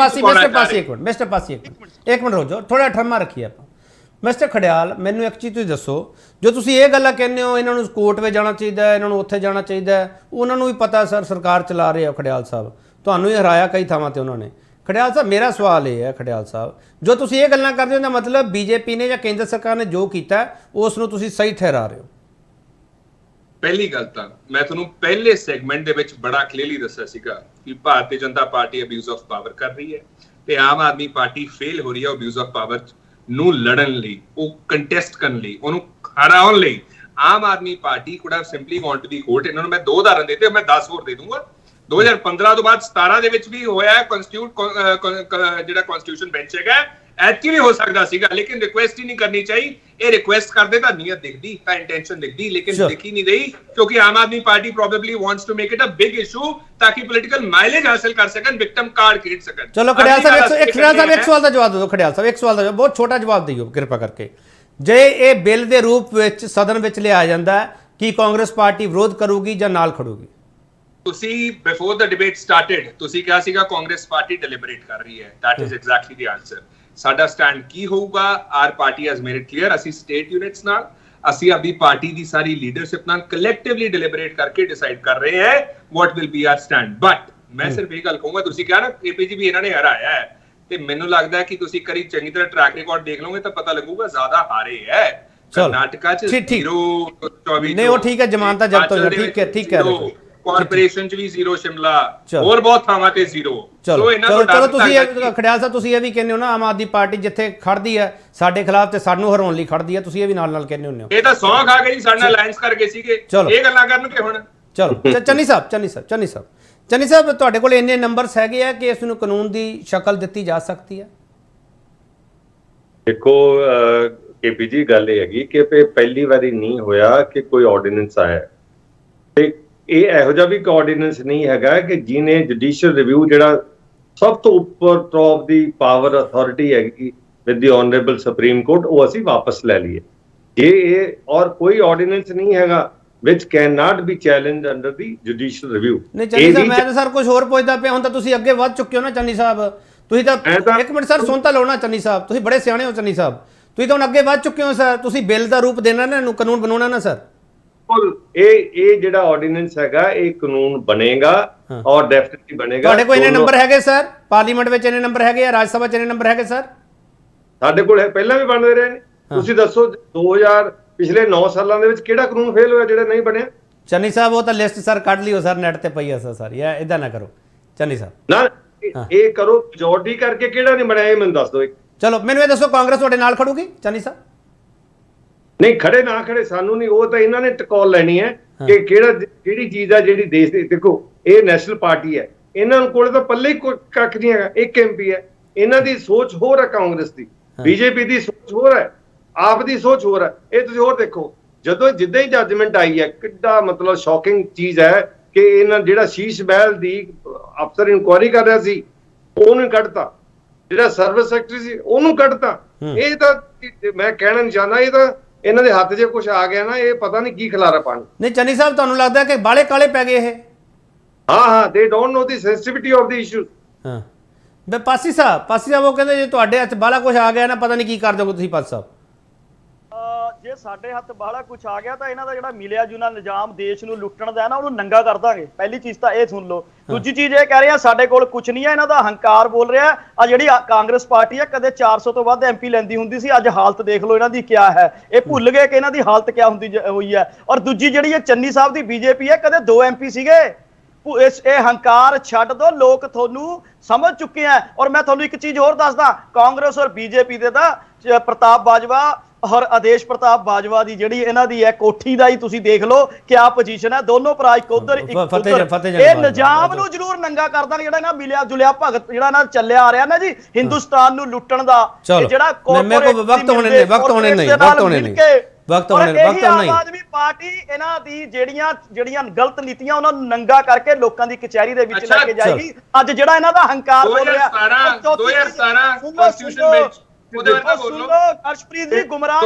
ਪਾਸੀ ਇੱਕ ਮਿੰਟ ਰੁਕ ਜਾਓ, ਥੋੜਾ ਠਰਮਾ ਰੱਖੀਏ ਆਪਾਂ। ਮਿਸਟਰ ਖੜਿਆਲ, ਮੈਨੂੰ ਇੱਕ ਚੀਜ਼ ਤੁਸੀਂ ਦੱਸੋ, ਜੋ ਤੁਸੀਂ ਇਹ ਗੱਲਾਂ ਕਹਿੰਦੇ ਹੋ ਇਹਨਾਂ ਨੂੰ ਕੋਰਟ ਵਿੱਚ ਜਾਣਾ ਚਾਹੀਦਾ, ਇਹਨਾਂ ਨੂੰ ਉੱਥੇ ਜਾਣਾ ਚਾਹੀਦਾ, ਉਹਨਾਂ ਨੂੰ ਵੀ ਪਤਾ ਸਰ ਸਰਕਾਰ ਚਲਾ ਰਹੇ ਆ ਖੜਿਆਲ ਸਾਹਿਬ, ਤੁਹਾਨੂੰ ਹੀ ਹਰਾਇਆ ਕਈ ਥਾਵਾਂ ਤੇ ਉਹਨਾਂ ਨੇ। ਖੜਿਆਲ ਸਾਹਿਬ ਮੇਰਾ ਸਵਾਲ ਇਹ ਹੈ, ਖੜਿਆਲ ਸਾਹਿਬ ਜੋ ਤੁਸੀਂ ਇਹ ਗੱਲਾਂ ਕਰਦੇ ਹੋ ਦਾ ਮਤਲਬ ਬੀਜੇਪੀ ਨੇ ਜਾਂ ਕੇਂਦਰ ਸਰਕਾਰ ਨੇ ਜੋ ਕੀਤਾ ਉਸ ਨੂੰ ਤੁਸੀਂ ਸਹੀ ਠਹਿਰਾ ਰਹੇ ਹੋ? ਪਹਿਲੀ ਗੱਲ ਤਾਂ ਮੈਂ ਤੁਹਾਨੂੰ ਪਹਿਲੇ ਸੈਗਮੈਂਟ ਦੇ ਵਿੱਚ ਬੜਾ ਕਲੀਅਰਲੀ ਦੱਸਿਆ ਸੀਗਾ ਕਿ ਭਾਰਤੀ Janata Party abuse of power ਕਰ ਰਹੀ ਹੈ ਤੇ ਆਮ ਆਦਮੀ ਪਾਰਟੀ ਫੇਲ ਹੋ ਰਹੀ ਹੈ ਅਬਿਊਜ਼ ਆਫ ਪਾਵਰ ਨੂੰ ਲੜਨ ਲਈ, ਉਹ ਕੰਟੈਸਟ ਕਰਨ ਲਈ, ਉਹਨੂੰ ਹਰਾਉਣ ਲਈ। Aam Aadmi Party could have simply gone to the court. ਇਹਨਾਂ ਨੂੰ ਮੈਂ 2 ਉਦਾਹਰਨ ਦਿੱਤੇ, ਮੈਂ 10 ਹੋਰ ਦੇ ਦੂੰਗਾ। 2015 ਤੋਂ ਬਾਅਦ 17 ਦੇ ਵਿੱਚ ਵੀ ਹੋਇਆ ਜਿਹੜਾ ਕਨਸਟੀਟਿਊਸ਼ਨ ਬੈਂਚ ਹੈਗਾ, ਐਤਕੀ ਵੀ ਹੋ ਸਕਦਾ ਸੀਗਾ, ਲੇਕਿਨ ਰਿਕੁਐਸਟ ਹੀ ਨਹੀਂ ਕਰਨੀ ਚਾਹੀ। ਇਹ ਰਿਕੁਐਸਟ ਕਰਦੇ ਤਾਂ ਨੀਅਤ ਦਿਖਦੀ, ਤਾਂ ਇੰਟੈਂਸ਼ਨ ਦਿਖਦੀ, ਲੇਕਿਨ ਦਿਖੀ ਨਹੀਂ ਰਹੀ ਕਿਉਂਕਿ Aam Aadmi Party probably wants to make it a big issue ਤਾਂ ਕਿ ਪੋਲੀਟੀਕਲ ਮਾਈਲੇਜ ਹਾਸਲ ਕਰ ਸਕਣ, ਵਿਕਟਮ ਕਾਰਡ ਖੇਡ ਸਕਣ। ਚਲੋ ਖੜਿਆਲ ਸਾਹਿਬ ਇੱਕ ਸਵਾਲ ਦਾ ਜਵਾਬ ਦਿਓ, ਖੜਿਆਲ ਸਾਹਿਬ ਇੱਕ ਸਵਾਲ ਦਾ ਬਹੁਤ ਛੋਟਾ ਜਵਾਬ ਦਿਓ ਕਿਰਪਾ ਕਰਕੇ। ਜੇ ਇਹ ਬਿੱਲ ਦੇ ਰੂਪ ਵਿੱਚ ਸਦਨ ਵਿੱਚ ਲਿਆਇਆ ਜਾਂਦਾ ਕੀ ਕਾਂਗਰਸ ਪਾਰਟੀ ਵਿਰੋਧ ਕਰੂਗੀ ਜਾਂ ਨਾਲ ਖੜੂਗੀ? ਤੁਸੀਂ ਬਿਫੋਰ ਦ ਡਿਬੇਟ ਸਟਾਰਟਡ ਤੁਸੀਂ ਕਿਹਾ ਸੀਗਾ ਕਾਂਗਰਸ ਪਾਰਟੀ ਡਿਲੀਬਰੇਟ ਕਰ ਰਹੀ ਹੈ, that is exactly the answer. ਸਾਡਾ ਸਟੈਂਡ ਕੀ ਹੋਊਗਾ? Our party has made it clear, ਅਸੀਂ ਸਟੇਟ ਯੂਨਿਟਸ ਨਾਲ, ਅਸੀਂ ਆਪਣੀ ਪਾਰਟੀ ਦੀ ਸਾਰੀ ਲੀਡਰਸ਼ਿਪ ਨਾਲ ਕਲੈਕਟਿਵਲੀ ਡਿਲੀਬਰੇਟ ਕਰਕੇ ਡਿਸਾਈਡ ਕਰ ਰਹੇ ਹਾਂ what will be our stand. But ਮੈਂ ਸਿਰਫ ਇਹ ਗੱਲ ਕਹੂੰਗਾ, ਤੁਸੀਂ ਕਿਹਾ ਨਾ ਏਪੀਜੀ ਵੀ ਇਹਨਾਂ ਨੇ ਹਰਾਇਆ ਹੈ, ਤੇ ਮੈਨੂੰ ਲੱਗਦਾ ਹੈ ਕਿ ਤੁਸੀਂ ਕਰੀ ਚੰਗੀ ਤਰ੍ਹਾਂ ਟਰੈਕ ਰਿਕਾਰਡ ਦੇਖ ਲਓਗੇ ਤਾਂ ਪਤਾ ਲੱਗੂਗਾ ਜ਼ਿਆਦਾ ਹਾਰੇ ਹੈ। ਕਰਨਾਟਕਾ ਚ 0-24 ਨਹੀਂ ਉਹ ਠੀਕ ਹੈ, ਜ਼ਮਾਨਤਾਂ ਜ਼ਬਤ ਹੋ ਜਾਏ, ਠੀਕ ਹੈ ਕਾਰਪੋਰੇਸ਼ਨ ਚ ਵੀ 0 ਸ਼ਿਮਲਾ, ਹੋਰ ਬਹੁਤ ਥਾਵਾਂ ਤੇ 0। ਚਲੋ ਤੁਸੀਂ ਖੜਿਆਲ ਸਾਹਿਬ ਤੁਸੀਂ ਇਹ ਵੀ ਕਹਿੰਦੇ ਹੋ ਨਾ ਆਮ ਆਦਮੀ ਪਾਰਟੀ ਜਿੱਥੇ ਖੜਦੀ ਹੈ ਸਾਡੇ ਖਿਲਾਫ ਤੇ ਸਾਨੂੰ ਹਰਾਉਣ ਲਈ ਖੜਦੀ ਹੈ, ਤੁਸੀਂ ਇਹ ਵੀ ਨਾਲ ਨਾਲ ਕਹਿੰਦੇ ਹੁੰਦੇ ਹੋ। ਇਹ ਤਾਂ ਸੌਂ ਖਾ ਕੇ ਜੀ ਸਾਡੇ ਨਾਲ ਅਲਾਈਅੰਸ ਕਰਕੇ ਸੀਗੇ, ਇਹ ਗੱਲਾਂ ਕਰਨਗੇ ਹੁਣ। ਚਲੋ ਚੰਨੀ ਸਾਹਿਬ ਤੁਹਾਡੇ ਕੋਲ ਇੰਨੇ ਨੰਬਰਸ ਹੈਗੇ ਆ ਕਿ ਇਸ ਨੂੰ ਕਾਨੂੰਨ ਦੀ ਸ਼ਕਲ ਦਿੱਤੀ ਜਾ ਸਕਦੀ ਹੈ? ਦੇਖੋ ਕੇਪੀ ਜੀ, ਗੱਲ ਇਹ ਹੈਗੀ ਕਿ ਪਹਿਲੀ ਵਾਰੀ ਨਹੀਂ ਹੋਇਆ ਕਿ ਕੋਈ ਆਰਡੀਨੈਂਸ ਆਇਆ ਤੇ ਇਹ ਇਹੋ ਜਿਹਾ ਵੀ ਆਰਡੀਨੈਂਸ ਨਹੀਂ ਹੈਗਾ ਕਿ ਜਿਹਨੇ ਜੁਡੀਸ਼ੀਅਲ ਰਿਵਿਊ ਜਿਹੜਾ ਸਭ ਤੋਂ ਉੱਪਰ ਟੌਪ ਦੀ ਪਾਵਰ ਅਥਾਰਟੀ ਹੈਗੀ with the honourable supreme court, ਉਹ ਅਸੀਂ ਵਾਪਸ ਲੈ ਲਈਏ। ਇਹ ਔਰ ਕੋਈ ਆਰਡੀਨੈਂਸ ਨਹੀਂ ਹੈਗਾ which cannot be challenged under the judicial review। ਨਹੀਂ ਚੰਨੀ ਸਾਹਿਬ, ਮੈਂ ਤਾਂ ਸਰ ਕੁਝ ਹੋਰ ਪੁੱਛਦਾ ਪਿਆ, ਹੁਣ ਤਾਂ ਤੁਸੀਂ ਅੱਗੇ ਵੱਧ ਚੁੱਕੇ ਹੋ ਨਾ ਚੰਨੀ ਸਾਹਿਬ। ਤੁਸੀਂ ਤਾਂ ਇੱਕ ਮਿੰਟ ਸਰ ਸੁਣ ਤਾਂ ਲਓ ਨਾ ਚੰਨੀ ਸਾਹਿਬ, ਤੁਸੀਂ ਬੜੇ ਸਿਆਣੇ ਹੋ ਚੰਨੀ ਸਾਹਿਬ। ਤੁਸੀਂ ਤਾਂ ਹੁਣ ਅੱਗੇ ਵੱਧ ਚੁੱਕੇ ਹੋ ਸਰ, ਤੁਸੀਂ ਬਿੱਲ ਦਾ ਰੂਪ ਦੇਣਾ ਨਾ, ਇਹਨੂੰ ਕਾਨੂੰਨ ਬਣਾਉਣਾ ਨਾ ਸਰ। ਇਹ ਜਿਹੜਾ ਆਰਡੀਨੈਂਸ ਹੈਗਾ ਇਹ ਕਾਨੂੰਨ ਬਣੇਗਾ ਔਰ ਡੈਫੀਨਿਟਲੀ ਬਣੇਗਾ। ਤੁਹਾਡੇ ਕੋਲ ਇੰਨੇ ਨੰਬਰ ਹੈਗੇ ਸਰ, ਪਾਰਲੀਮੈਂਟ ਵਿੱਚ ਇੰਨੇ ਨੰਬਰ ਹੈਗੇ ਆ, ਰਾਜ ਸਭਾ 'ਚ ਇੰਨੇ ਨੰਬਰ ਹੈਗੇ ਸਰ? ਸਾਡੇ ਕੋਲ ਪਹਿਲਾਂ ਵੀ ਬਣਦੇ ਰਹੇ ਨੇ। ਤੁਸੀਂ ਦੱਸੋ 2000 ਪਿਛਲੇ 9 ਸਾਲਾਂ ਦੇ ਵਿੱਚ ਕਿਹੜਾ ਕਾਨੂੰਨ ਫੇਲ ਹੋਇਆ ਜਿਹੜਾ ਨਹੀਂ ਬਣਿਆ? ਚੰਨੀ ਸਾਹਿਬ ਉਹ ਤਾਂ ਲਿਸਟ ਸਰ ਕੱਢ ਲਿਓ ਸਰ, ਨੈਟ ਤੇ ਪਈ ਆ ਸਰ ਸਾਰੀ, ਇਦਾਂ ਨਾ ਕਰੋ ਚੰਨੀ ਸਾਹਿਬ। ਨਾ ਇਹ ਕਰੋ, ਮੈਜੋਰਟੀ ਕਰਕੇ ਕਿਹੜਾ ਨਹੀਂ ਬਣਿਆ ਇਹ ਮੈਨੂੰ ਦੱਸ ਦਿਓ। ਚਲੋ ਮੈਨੂੰ ਇਹ ਦੱਸੋ, ਕਾਂਗਰਸ ਤੁਹਾਡੇ ਨਾਲ ਖੜੂਗੀ ਚੰਨੀ ਸਾਹਿਬ? ਨਹੀਂ, ਖੜੇ ਨਾ ਖੜੇ ਸਾਨੂੰ ਨਹੀਂ, ਉਹ ਤਾਂ ਇਹਨਾਂ ਨੇ ਟਕੋਲ ਲੈਣੀ ਹੈ ਕਿ ਕਿਹੜੀ ਚੀਜ਼ ਆ ਜਿਹੜੀ ਦੇਸ਼ ਦੀ। ਦੇਖੋ ਇਹ ਨੈਸ਼ਨਲ ਪਾਰਟੀ ਹੈ, ਇਹਨਾਂ ਨੂੰ ਕੋਲੇ ਤਾਂ ਪੱਲੇ ਹੀ ਕੱਖ ਨਹੀਂ ਹੈਗਾ, ਇੱਕ MP ਹੈ। ਇਹਨਾਂ ਦੀ ਸੋਚ ਹੋਰ ਹੈ, ਕਾਂਗਰਸ ਦੀ, ਬੀਜੇਪੀ ਦੀ ਸੋਚ ਹੋਰ ਹੈ, ਆਪ ਦੀ ਸੋਚ ਹੋਰ ਹੈ। ਇਹ ਤੁਸੀਂ ਹੋਰ ਦੇਖੋ, ਜਦੋਂ ਜਿੱਦਾਂ ਹੀ ਜੱਜਮੈਂਟ ਆਈ ਹੈ, ਕਿੱਡਾ ਮਤਲਬ ਸ਼ੌਕਿੰਗ ਚੀਜ਼ ਹੈ ਕਿ ਇਹਨਾਂ ਜਿਹੜਾ ਸ਼ੀਸ਼ ਮਹਿਲ ਦੀ ਅਫਸਰ ਇਨਕੁਆਇਰੀ ਕਰ ਰਿਹਾ ਸੀ ਉਹਨੂੰ ਕੱਢਤਾ, ਜਿਹੜਾ ਸਰਵਿਸ ਸੈਕਟਰੀ ਸੀ ਉਹਨੂੰ ਕੱਢਤਾ। ਇਹ ਤਾਂ ਮੈਂ ਕਹਿਣਾ ਨਹੀਂ ਚਾਹੁੰਦਾ, ਇਹ ਤਾਂ ਇਹਨਾਂ ਦੇ ਹੱਥ 'ਚ ਕੁਝ ਆ ਗਿਆ ਨਾ, ਇਹ ਪਤਾ ਨਹੀਂ ਕੀ ਖਿਲਾਰਾ ਪਾਣ। ਨਹੀਂ ਚੰਨੀ ਸਾਹਿਬ, ਤੁਹਾਨੂੰ ਲੱਗਦਾ ਕਿ ਬਾਲੇ ਕਾਲੇ ਪੈ ਗਏ ਇਹ? ਹਾਂ, they don't know the sensitivity of the issues. ਹਾਂ ਬੇ ਪਾਸੀ ਸਾਹਿਬ ਉਹ ਕਹਿੰਦੇ ਜੇ ਤੁਹਾਡੇ ਹੱਥ ਬਾਲਾ ਕੁਝ ਆ ਗਿਆ ਨਾ, ਪਤਾ ਨਹੀਂ ਕੀ ਕਰ ਦੋਗੇ ਤੁਸੀਂ ਪਾਸੀ ਸਾਹਿਬ। ਜੇ ਸਾਡੇ ਹੱਥ ਬਾਹਲਾ ਕੁਝ ਆ ਗਿਆ ਤਾਂ ਇਹਨਾਂ ਦਾ ਜਿਹੜਾ ਮਿਲਿਆ ਜੁਨਾ ਨਿਜ਼ਾਮ ਦੇਸ਼ ਨੂੰ ਲੁੱਟਣ ਦਾ ਹੈ ਨਾ, ਉਹਨੂੰ ਨੰਗਾ ਕਰ ਦਾਂਗੇ। ਪਹਿਲੀ ਚੀਜ਼ ਤਾਂ ਇਹ ਸੁਣ ਲਓ। ਦੂਜੀ ਚੀਜ਼ ਇਹ ਕਹਿ ਰਹੇ ਆ ਸਾਡੇ ਕੋਲ ਕੁਝ ਨਹੀਂ ਹੈ, ਇਹਨਾਂ ਦਾ ਹੰਕਾਰ ਬੋਲ ਰਿਹਾ। ਆ ਜਿਹੜੀ ਕਾਂਗਰਸ ਪਾਰਟੀ ਹੈ ਕਦੇ 400 ਤੋਂ ਵੱਧ MP ਲੈਂਦੀ ਹੁੰਦੀ ਸੀ, ਅੱਜ ਹਾਲਤ ਦੇਖ ਲਓ ਇਹਨਾਂ ਦੀ ਕਿਆ ਹੈ। ਇਹ ਭੁੱਲ ਗਏ ਕਿ ਇਹਨਾਂ ਦੀ ਹਾਲਤ ਕਿਆ ਹੁੰਦੀ ਹੋਈ ਹੈ। ਔਰ ਦੂਜੀ ਜਿਹੜੀ ਇਹ ਚੰਨੀ ਸਾਹਿਬ ਦੀ BJP ਹੈ, ਕਦੇ 2 MP ਸੀਗੇ। ਇਹ ਹੰਕਾਰ ਛੱਡ ਦੋ, ਲੋਕ ਤੁਹਾਨੂੰ ਸਮਝ ਚੁੱਕੇ ਆ। ਔਰ ਮੈਂ ਤੁਹਾਨੂੰ ਇੱਕ ਚੀਜ਼ ਹੋਰ ਦੱਸਦਾ, ਕਾਂਗਰਸ ਔਰ BJP ਦੇ ਤਾਂ ਪ੍ਰਤਾਪ ਬਾਜਵਾ ਔਰ ਆਦੇਸ਼ ਪ੍ਰਤਾਪ ਬਾਜਵਾ ਦੀ ਜਿਹੜੀ ਇਹਨਾਂ ਦੀ ਹੈ ਕੋਠੀ ਦਾ ਹੀ ਤੁਸੀਂ ਦੇਖ ਲਓ ਕਿਆ ਪੋਜੀਸ਼ਨ ਹੈ। ਦੋਨੋਂ ਭਰਾ ਇੱਕ ਉਧਰ ਇੱਕ ਉਧਰ। ਇਹ ਨਿਜ਼ਾਮ ਨੂੰ ਜ਼ਰੂਰ ਨੰਗਾ ਕਰ ਦਾਂਗੇ, ਜਿਹੜਾ ਨਾ ਮਿਲਿਆ ਜੁਲਿਆ ਭਗਤ ਜਿਹੜਾ ਨਾ ਚੱਲਿਆ ਆ ਰਿਹਾ ਨਾ ਜੀ ਹਿੰਦੁਸਤਾਨ ਨੂੰ ਲੁੱਟਣ ਦਾ। ਜਿਹੜਾ ਆਮ ਆਦਮੀ ਪਾਰਟੀ ਇਹਨਾਂ ਦੀ ਜਿਹੜੀਆਂ ਗਲਤ ਨੀਤੀਆਂ ਉਹਨਾਂ ਨੂੰ ਨੰਗਾ ਕਰਕੇ ਲੋਕਾਂ ਦੀ ਕਚਹਿਰੀ ਦੇ ਵਿੱਚ ਲੈ ਕੇ ਜਾਏਗੀ। ਅੱਜ ਜਿਹੜਾ ਇਹਨਾਂ ਦਾ ਹੰਕਾਰ ਬੋਲ ਰਿਹਾ 2017 ਕਨਸਟੀਟਿਊਸ਼ਨ ਵਿੱਚ ਉਹਦੇ ਬਾਰੇ ਤਾਂ ਬੋਲੋ। ਅਰਸ਼ਪ੍ਰੀਤ ਜੀ ਗੁਮਰਾਹ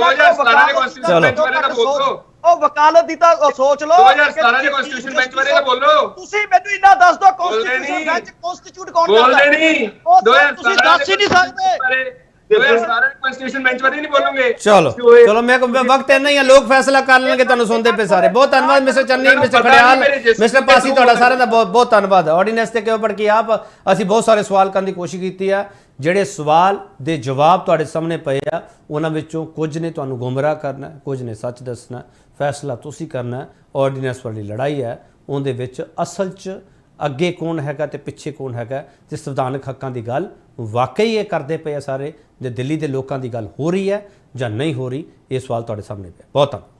ਉਹ ਵਕਾਲਤ ਦੀ ਤਾਂ ਸੋਚ ਲਓ। 2017 ਦੇ ਕਨਸਟੀਟਿਊਸ਼ਨ ਬੈਂਚ ਬਾਰੇ ਤਾਂ ਬੋਲੋ। ਤੁਸੀਂ ਮੈਨੂੰ ਇੰਨਾ ਦੱਸ ਦਿਓ, ਕਨਸਟੀਟਿਊਸ਼ਨ ਬੈਂਚ ਕਨਸਟੀਟਿਊਟ ਕੌਣ ਕਰਦਾ ਹੈ? ਬੋਲਦੇ ਨਹੀਂ, ਤੁਸੀਂ ਦੱਸ ਹੀ ਨਹੀਂ ਸਕਦੇ। 2017 ਕਨਸਟੀਟਿਊਸ਼ਨ ਬੈਂਚ ਬਾਰੇ ਨਹੀਂ ਬੋਲੋਗੇ। ਚਲੋ ਮੈਂ ਵਕਤ ਇੰਨਾ ਹੀ ਹੈ, ਲੋਕ ਫੈਸਲਾ ਕਰ ਲੈਣਗੇ। ਤੁਹਾਨੂੰ ਸੁਣਦੇ ਪਏ ਸਾਰੇ। ਬਹੁਤ ਧੰਨਵਾਦ mister Channi, mister Khadial, mister Pasi, ਤੁਹਾਡਾ ਸਾਰਿਆਂ ਦਾ ਬਹੁਤ ਬਹੁਤ ਧੰਨਵਾਦ। ਆਰਡੀਨੈਂਸ ਤੇ ਕਿਉਂ ਪੜ ਕੇ ਆਪ ਅਸੀਂ ਬਹੁਤ ਸਾਰੇ ਸਵਾਲ ਕਰਨ ਦੀ ਕੋਸ਼ਿਸ਼ ਕੀਤੀ ਆ। ਜਿਹੜੇ ਸਵਾਲ ਦੇ ਜਵਾਬ ਤੁਹਾਡੇ ਸਾਹਮਣੇ ਪਏ ਆ, ਉਹਨਾਂ ਵਿੱਚੋਂ ਕੁਝ ਨੇ ਤੁਹਾਨੂੰ ਗੁੰਮਰਾਹ ਕਰਨਾ, ਕੁਝ ਨੇ ਸੱਚ ਦੱਸਣਾ। ਫੈਸਲਾ ਤੁਸੀਂ ਕਰਨਾ। ਆਰਡੀਨੈਂਸ ਵਾਲੀ ਲੜਾਈ ਹੈ, ਉਹਦੇ ਵਿੱਚ ਅਸਲ 'ਚ ਅੱਗੇ ਕੌਣ ਹੈਗਾ ਤੇ ਪਿੱਛੇ ਕੌਣ ਹੈਗਾ, ਤੇ ਸੰਵਿਧਾਨਕ ਹੱਕਾਂ ਦੀ ਗੱਲ ਵਾਕਈ ਇਹ ਕਰਦੇ ਪਏ ਆ ਸਾਰੇ, ਜੇ ਦਿੱਲੀ ਦੇ ਲੋਕਾਂ ਦੀ ਗੱਲ ਹੋ ਰਹੀ ਹੈ ਜਾਂ ਨਹੀਂ ਹੋ ਰਹੀ, ਇਹ ਸਵਾਲ ਤੁਹਾਡੇ ਸਾਹਮਣੇ ਪਿਆ। ਬਹੁਤ ਧੰਨਵਾਦ।